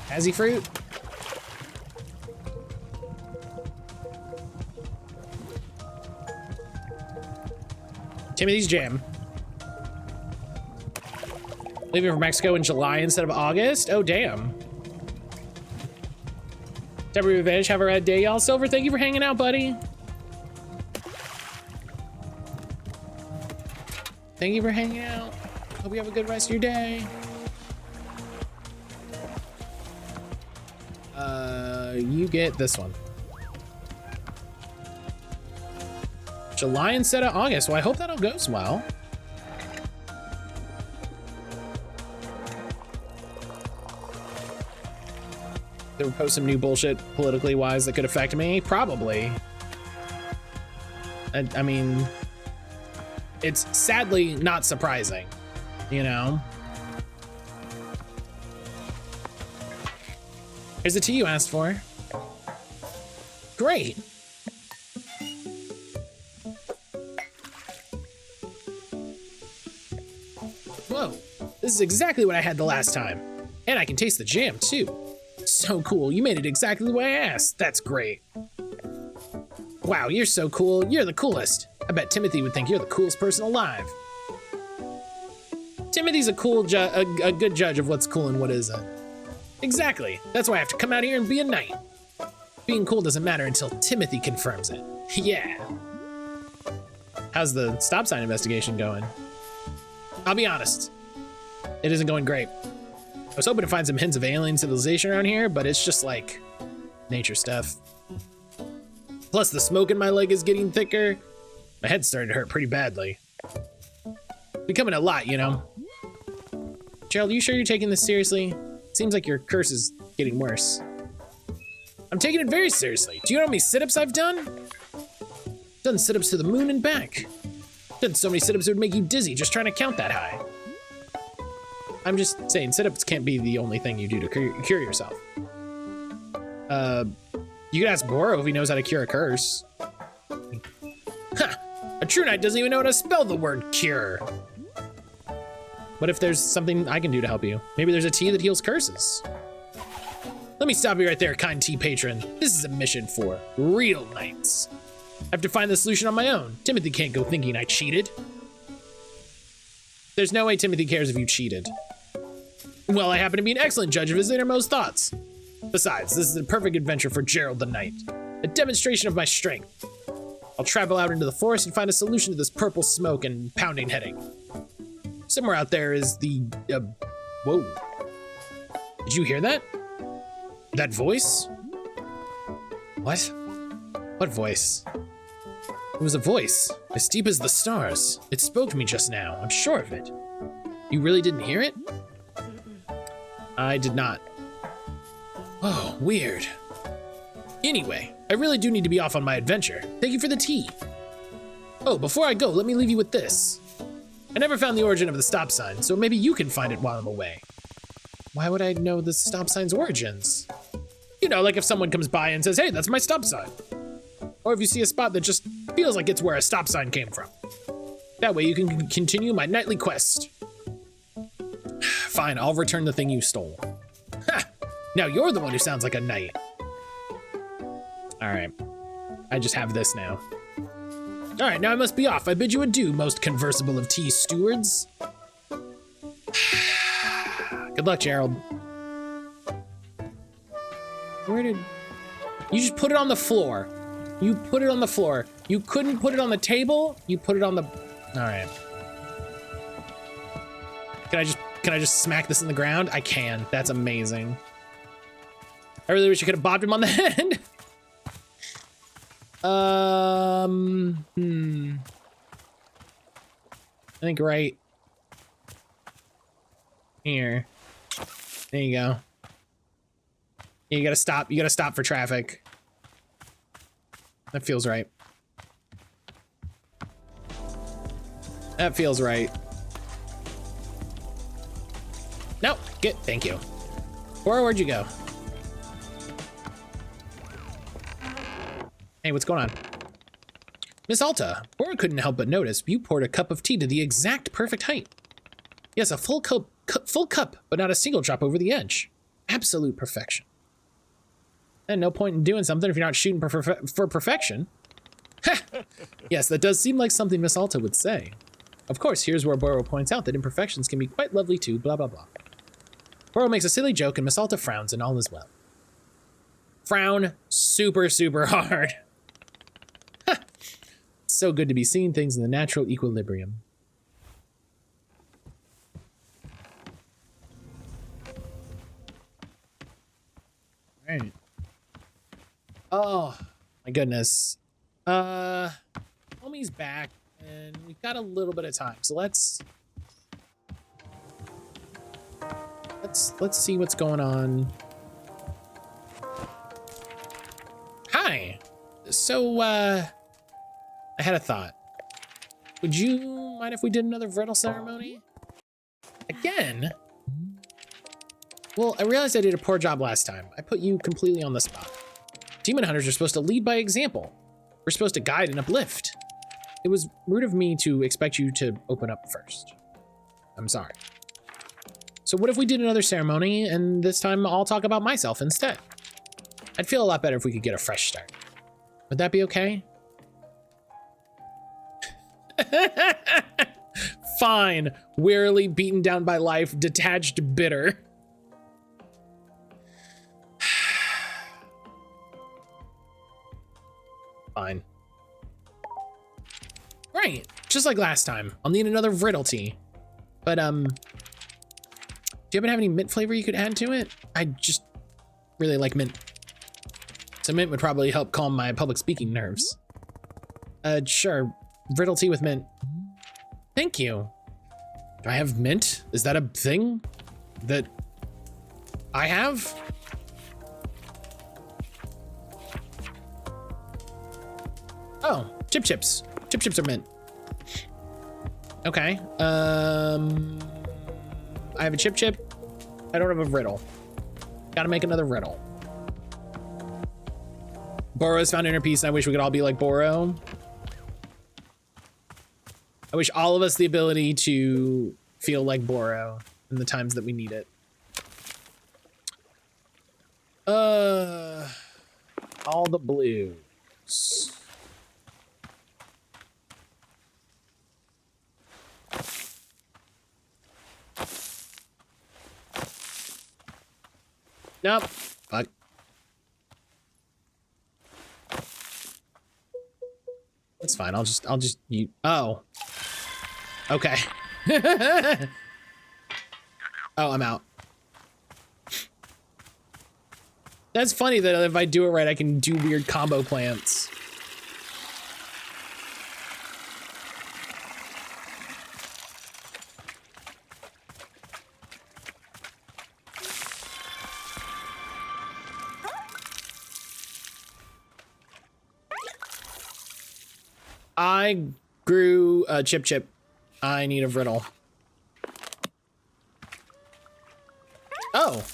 Azzy fruit. Timothy's jam. Leaving for Mexico in July instead of August? Oh, damn. Temporary Revenge, have a red day, y'all. Silver, thank you for hanging out, buddy. Thank you for hanging out. Hope you have a good rest of your day. You get this one. July instead of August. Well, I hope that all goes well. to post some new bullshit politically wise that could affect me? Probably. I mean, it's sadly not surprising, you know? Here's the tea you asked for. Great. Whoa, this is exactly what I had the last time. And I can taste the jam too. So cool, you made it exactly the way I asked. That's great. Wow, you're so cool. You're the coolest. I bet Timothy would think you're the coolest person alive. Timothy's a good judge of what's cool and what isn't. Exactly. That's why I have to come out here and be a knight. Being cool doesn't matter until Timothy confirms it. Yeah. How's the stop sign investigation going? I'll be honest. It isn't going great. I was hoping to find some hints of alien civilization around here, but it's just like nature stuff. Plus the smoke in my leg is getting thicker. My head's starting to hurt pretty badly. Becoming a lot, you know? Gerald, are you sure you're taking this seriously? Seems like your curse is getting worse. I'm taking it very seriously. Do you know how many sit-ups I've done? Done sit-ups to the moon and back. Done so many sit-ups it would make you dizzy just trying to count that high. I'm just saying, sit-ups can't be the only thing you do to cure yourself. You could ask Boro if he knows how to cure a curse. Huh, a true knight doesn't even know how to spell the word cure. What if there's something I can do to help you? Maybe there's a tea that heals curses. Let me stop you right there, kind tea patron. This is a mission for real knights. I have to find the solution on my own. Timothy can't go thinking I cheated. There's no way Timothy cares if you cheated. Well, I happen to be an excellent judge of his innermost thoughts. Besides, this is a perfect adventure for Gerald the Knight. A demonstration of my strength. I'll travel out into the forest and find a solution to this purple smoke and pounding headache. Somewhere out there is the, whoa. Did you hear that? That voice? What? What voice? It was a voice, as deep as the stars. It spoke to me just now, I'm sure of it. You really didn't hear it? I did not. Oh, weird. Anyway, I really do need to be off on my adventure. Thank you for the tea. Oh, before I go, let me leave you with this. I never found the origin of the stop sign, so maybe you can find it while I'm away. Why would I know the stop sign's origins? You know, like if someone comes by and says, hey, that's my stop sign. Or if you see a spot that just feels like it's where a stop sign came from. That way you can continue my nightly quest. Fine, I'll return the thing you stole. Ha! Now you're the one who sounds like a knight. All right, I just have this now. All right, now I must be off. I bid you adieu, most conversible of tea stewards. Good luck, Gerald. Where did... You just put it on the floor. You put it on the floor. You couldn't put it on the table. You put it on the... All right. Can I just smack this in the ground? I can. That's amazing. I really wish you could have bopped him on the head. I think right here. There you go. You gotta stop. You gotta stop for traffic. That feels right. That feels right. No, thank you. Where'd you go? Hey, what's going on? Miss Alta, Bora couldn't help but notice you poured a cup of tea to the exact perfect height. Yes, a full cup, but not a single drop over the edge. Absolute perfection. And no point in doing something if you're not shooting for perfection. Ha! Yes, that does seem like something Miss Alta would say. Of course, here's where Boro points out that imperfections can be quite lovely too, blah, blah, blah. Boro makes a silly joke and Miss Alta frowns and all is well. Frown super, super hard. So good to be seeing things in the natural equilibrium. Right. Oh my goodness. Homie's back and we've got a little bit of time, so let's see what's going on. Okay. So, I had a thought. Would you mind if we did another riddle ceremony? Again? Well, I realized I did a poor job last time. I put you completely on the spot. Demon hunters are supposed to lead by example. We're supposed to guide and uplift. It was rude of me to expect you to open up first. I'm sorry. So what if we did another ceremony and this time I'll talk about myself instead? I'd feel a lot better if we could get a fresh start. Would that be okay? Fine. Wearily beaten down by life, detached, bitter. Fine. Right, just like last time. I'll need another riddle tea. But, do you happen to have any mint flavor you could add to it? I just really like mint. So mint would probably help calm my public speaking nerves. Sure. Riddle tea with mint. Thank you. Do I have mint? Is that a thing that I have? Oh, chips. Chips are mint. Okay. I have a chip. I don't have a riddle. Gotta make another riddle. Boro has found inner peace, and I wish we could all be like Boro. I wish all of us the ability to feel like Boro in the times that we need it. All the blues. Nope. Fuck. That's fine. I'll just you. Oh. Okay. Oh, I'm out. That's funny that if I do it right, I can do weird combo plants. I grew a chip. I need a riddle. Oh.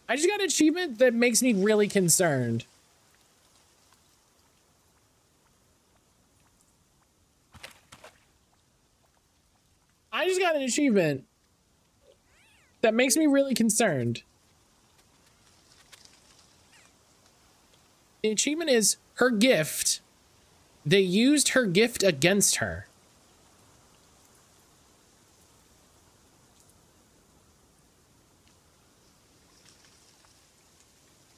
I just got an achievement that makes me really concerned. I just got an achievement that makes me really concerned. The achievement is her gift. They used her gift against her.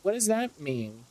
What does that mean?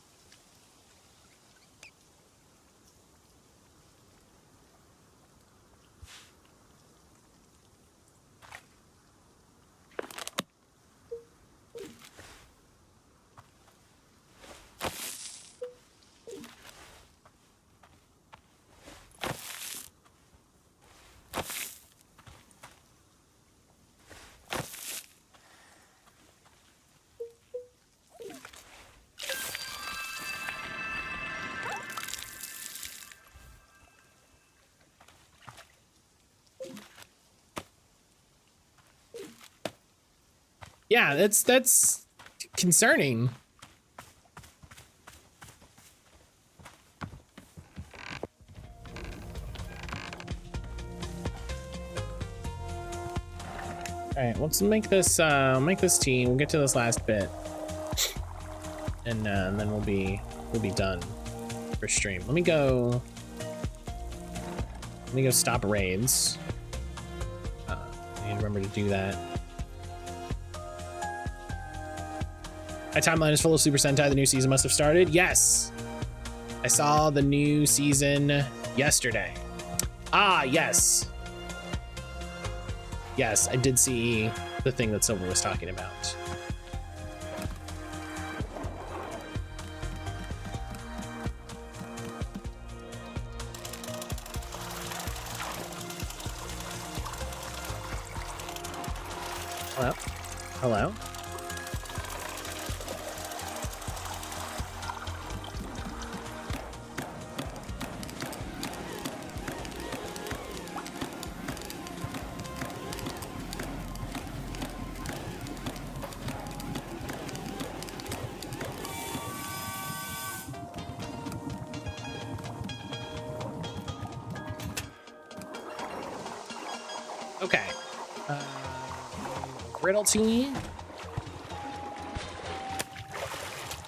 Yeah, that's concerning. All right, let's make this tea. We'll get to this last bit, and then we'll be done for stream. Let me go stop raids. I need to remember to do that. My timeline is full of Super Sentai. The new season must have started. Yes, I saw the new season yesterday. Ah, yes. Yes, I did see the thing that Silver was talking about. Hello? Hello? Okay. Riddle tea.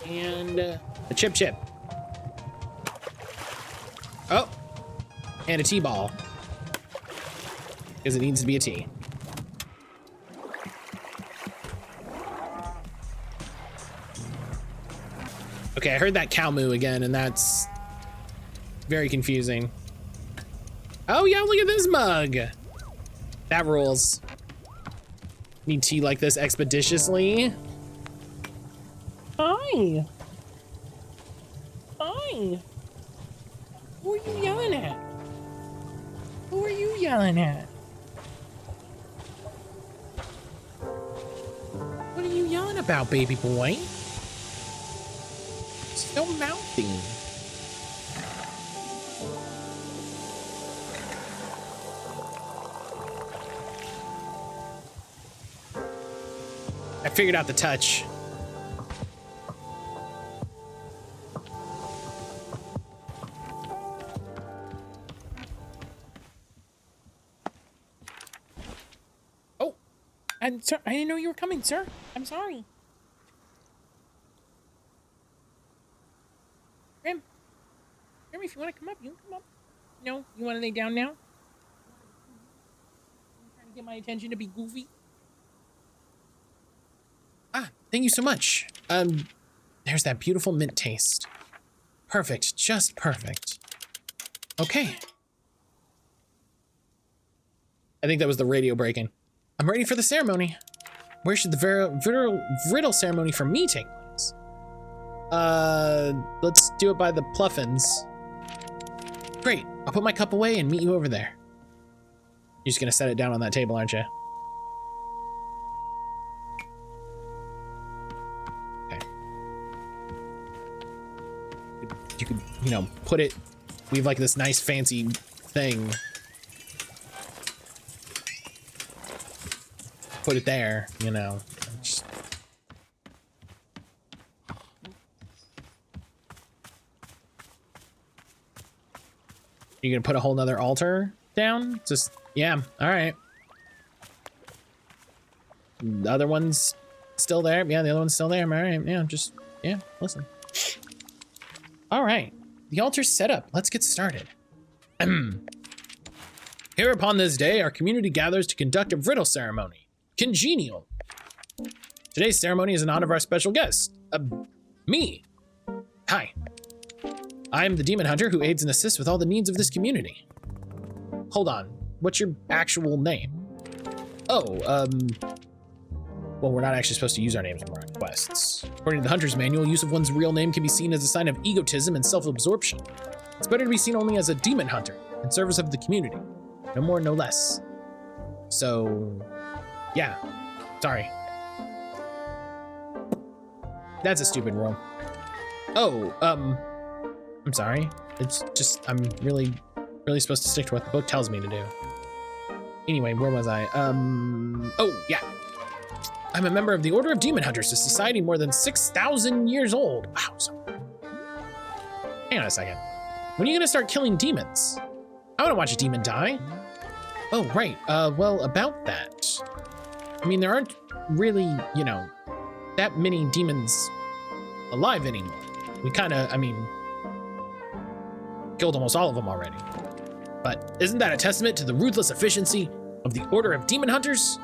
And a chip. Oh! And a tea ball. Because it needs to be a tea. Okay, I heard that cow moo again, and that's very confusing. Oh yeah, look at this mug! That rules. Need tea like this expeditiously. Hi. Hi. Who are you yelling at? Who are you yelling at? What are you yelling about, baby boy? So mouthy. I figured out the touch. Oh, I'm sorry. I didn't know you were coming, sir. I'm sorry. Grim, if you want to come up, you can come up. No, you want to lay down now? Trying to get my attention to be goofy. Ah, thank you so much. There's that beautiful mint taste. Perfect, just perfect. Okay. I think that was the radio breaking. I'm ready for the ceremony. Where should the riddle ceremony for me take place? Let's do it by the Pluffins. Great, I'll put my cup away and meet you over there. You're just gonna set it down on that table, aren't you? You could, you know, put it, we have like this nice fancy thing. Put it there, you know. Just... You gonna put a whole nother altar down? Just, yeah, all right. The other one's still there. Yeah, the other one's still there. All right, yeah, just, yeah, listen. All right, the altar's set up. Let's get started. Here upon this day, our community gathers to conduct a riddle ceremony. Congenial. Today's ceremony is in honor of our special guest, me. Hi. I am the demon hunter who aids and assists with all the needs of this community. Hold on, what's your actual name? Oh, well, we're not actually supposed to use our names when we're on quests. According to the Hunter's Manual, use of one's real name can be seen as a sign of egotism and self-absorption. It's better to be seen only as a demon hunter in service of the community. No more, no less. So, yeah. Sorry. That's a stupid rule. Oh, I'm sorry. It's just, I'm really supposed to stick to what the book tells me to do. Anyway, where was I? Oh, yeah. I'm a member of the Order of Demon Hunters, a society more than 6,000 years old. Wow. So... Hang on a second. When are you gonna start killing demons? I wanna watch a demon die. Oh, right. Well, about that. I mean, there aren't really, you know, that many demons alive anymore. We kinda, I mean, killed almost all of them already. But isn't that a testament to the ruthless efficiency of the Order of Demon Hunters?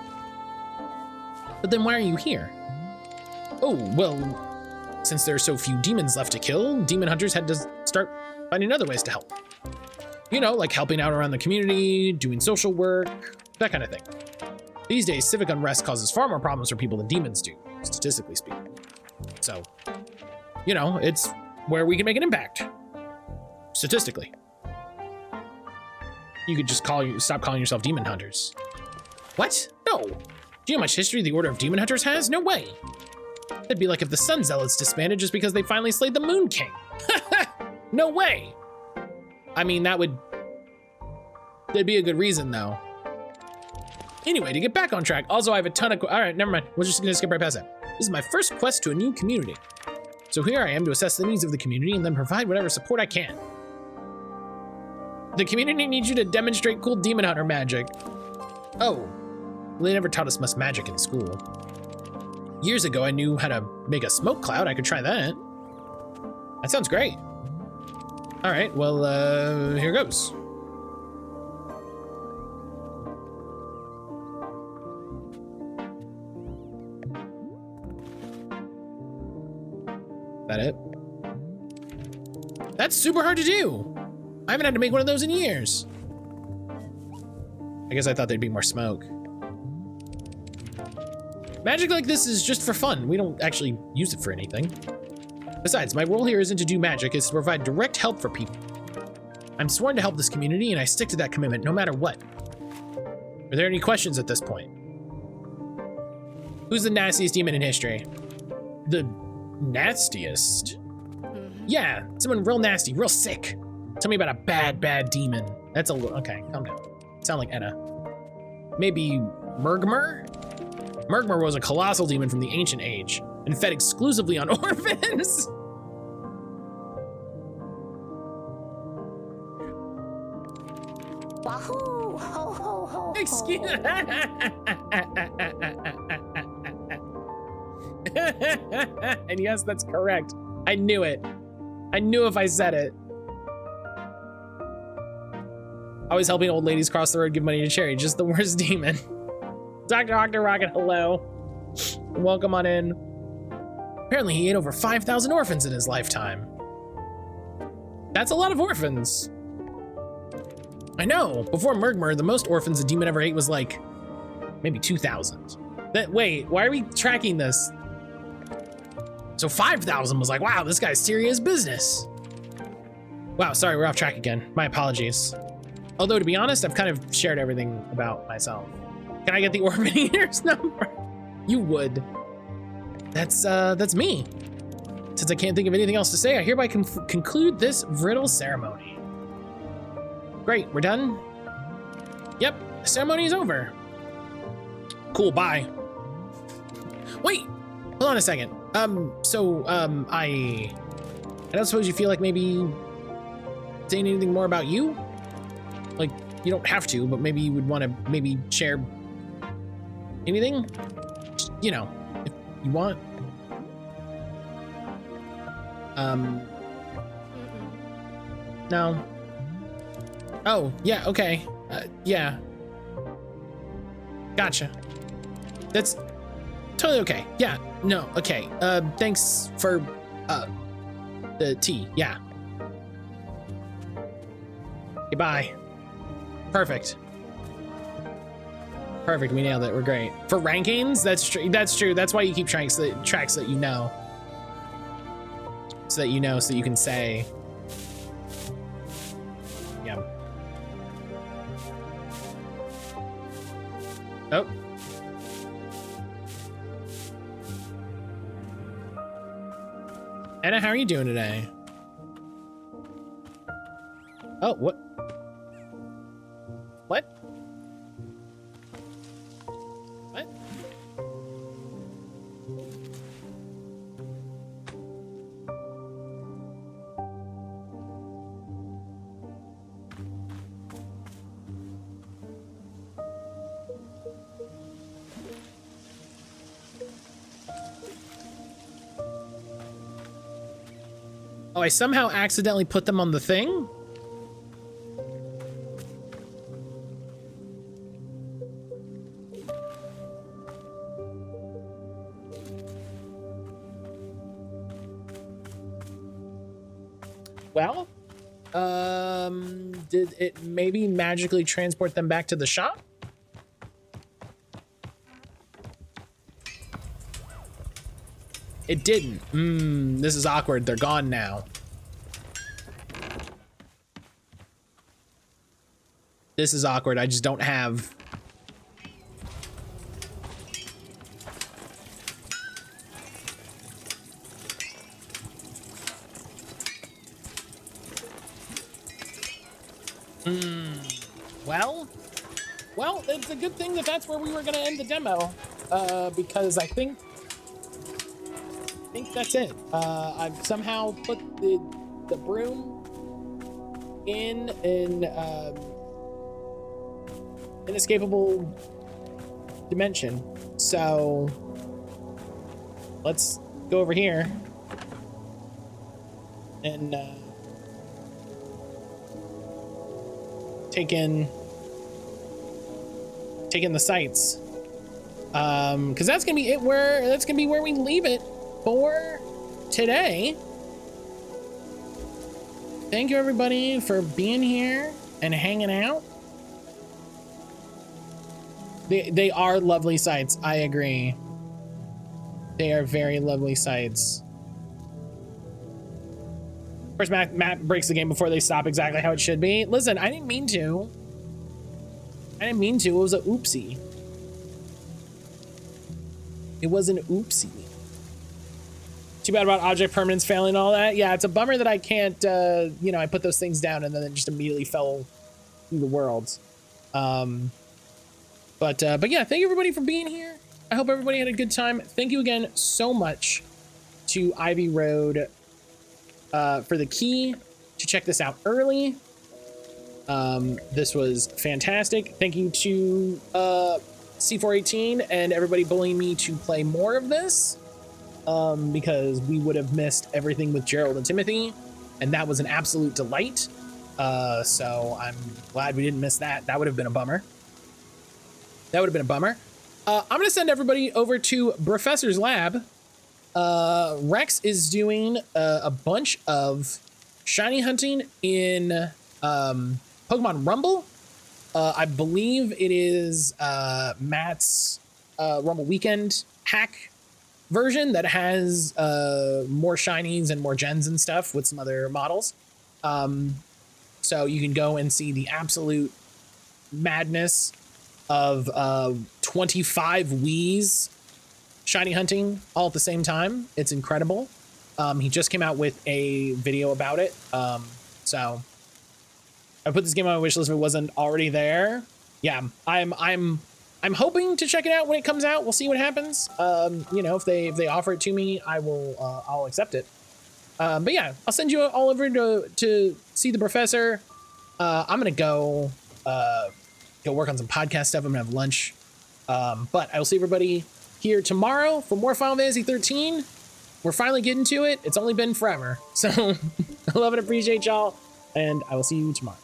But then why are you here? Oh, well, since there are so few demons left to kill, demon hunters had to start finding other ways to help. You know, like helping out around the community, doing social work, that kind of thing. These days, civic unrest causes far more problems for people than demons do, statistically speaking. So, you know, it's where we can make an impact. Statistically. You could just stop calling yourself demon hunters. What? No. Do you know how much history the Order of Demon Hunters has? No way. It'd be like if the Sun Zealots disbanded just because they finally slayed the Moon King. No way. I mean, that'd be a good reason though. Anyway, to get back on track, also I have a ton of, all right, never mind. We're just gonna skip right past that. This is my first quest to a new community. So here I am to assess the needs of the community and then provide whatever support I can. The community needs you to demonstrate cool demon hunter magic. Oh, well, they never taught us much magic in school. Years ago, I knew how to make a smoke cloud. I could try that. That sounds great. All right, well, here goes. That it? That's super hard to do. I haven't had to make one of those in years. I guess I thought there'd be more smoke. Magic like this is just for fun. We don't actually use it for anything. Besides, my role here isn't to do magic, it's to provide direct help for people. I'm sworn to help this community and I stick to that commitment no matter what. Are there any questions at this point? Who's the nastiest demon in history? The nastiest? Yeah, someone real nasty, real sick. Tell me about a bad demon. That's a little, okay, calm down. Sound like Enna. Maybe Murgmur? Murgmur was a colossal demon from the ancient age and fed exclusively on orphans. Wahoo! Ho ho ho! Excuse. And yes, that's correct. I knew it. I knew if I said it. Always helping old ladies cross the road, give money to charity. Just the worst demon. Dr. Rocket, hello. Welcome on in. Apparently he ate over 5,000 orphans in his lifetime. That's a lot of orphans. I know. Before Murgmur, the most orphans a demon ever ate was like maybe 2,000. Wait, why are we tracking this? So 5,000 was like, wow, this guy's serious business. Wow, sorry, we're off track again. My apologies. Although, to be honest, I've kind of shared everything about myself. Can I get the Orphan Eater's number? You would. That's me. Since I can't think of anything else to say, I hereby conclude this riddle ceremony. Great, we're done? Yep, the ceremony is over. Cool, bye. Wait, hold on a second. I don't suppose you feel like maybe saying anything more about you? Like, you don't have to, but maybe you would want to maybe share anything? Just, you know, if you want. No. Oh, yeah, okay. Yeah. Gotcha. That's totally okay. Yeah, no, okay. Thanks for, the tea, yeah. Goodbye. Perfect. Perfect, we nailed it, we're great. For rankings, that's true, that's why you keep tracks that you know. So that you know, so you can say. Yeah. Oh. Anna, how are you doing today? Oh, what? What? What? Oh, I somehow accidentally put them on the thing? Well, did it maybe magically transport them back to the shop? It didn't. This is awkward. They're gone now. This is awkward. I just don't have Well, it's a good thing that that's where we were gonna end the demo, because I think that's it. I've somehow put the broom in an inescapable dimension. So let's go over here and take in the sights, because that's gonna be it. That's gonna be where we leave it for today. Thank you everybody for being here and hanging out. They are lovely sights. I agree. They are very lovely sights. Of course, Matt breaks the game before they stop exactly how it should be. Listen, I didn't mean to. It was a oopsie. It was an oopsie. Too bad about object permanence failing and all that. Yeah, it's a bummer that I can't, you know, I put those things down and then it just immediately fell through the world. But yeah, thank you everybody for being here. I hope everybody had a good time. Thank you again so much to Ivy Road for the key to check this out early. This was fantastic. Thank you to C418 and everybody bullying me to play more of this, because we would have missed everything with Gerald and Timothy, and that was an absolute delight. So I'm glad we didn't miss that. That would have been a bummer. I'm gonna send everybody over to Professor's Lab. Rex is doing a bunch of shiny hunting in Pokemon Rumble. I believe it is Matt's Rumble Weekend hack version that has more shinies and more gens and stuff with some other models. So you can go and see the absolute madness of 25 Wiis shiny hunting all at the same time. It's incredible. He just came out with a video about it. So I put this game on my wish list if it wasn't already there. Yeah, I'm hoping to check it out when it comes out. We'll see what happens. You know, if they offer it to me, I'll accept it. But yeah, I'll send you all over to see the professor. I'm gonna go work on some podcast stuff. I'm gonna have lunch. But I will see everybody here tomorrow for more Final Fantasy 13. We're finally getting to it. It's only been forever. So I love and appreciate y'all, and I will see you tomorrow.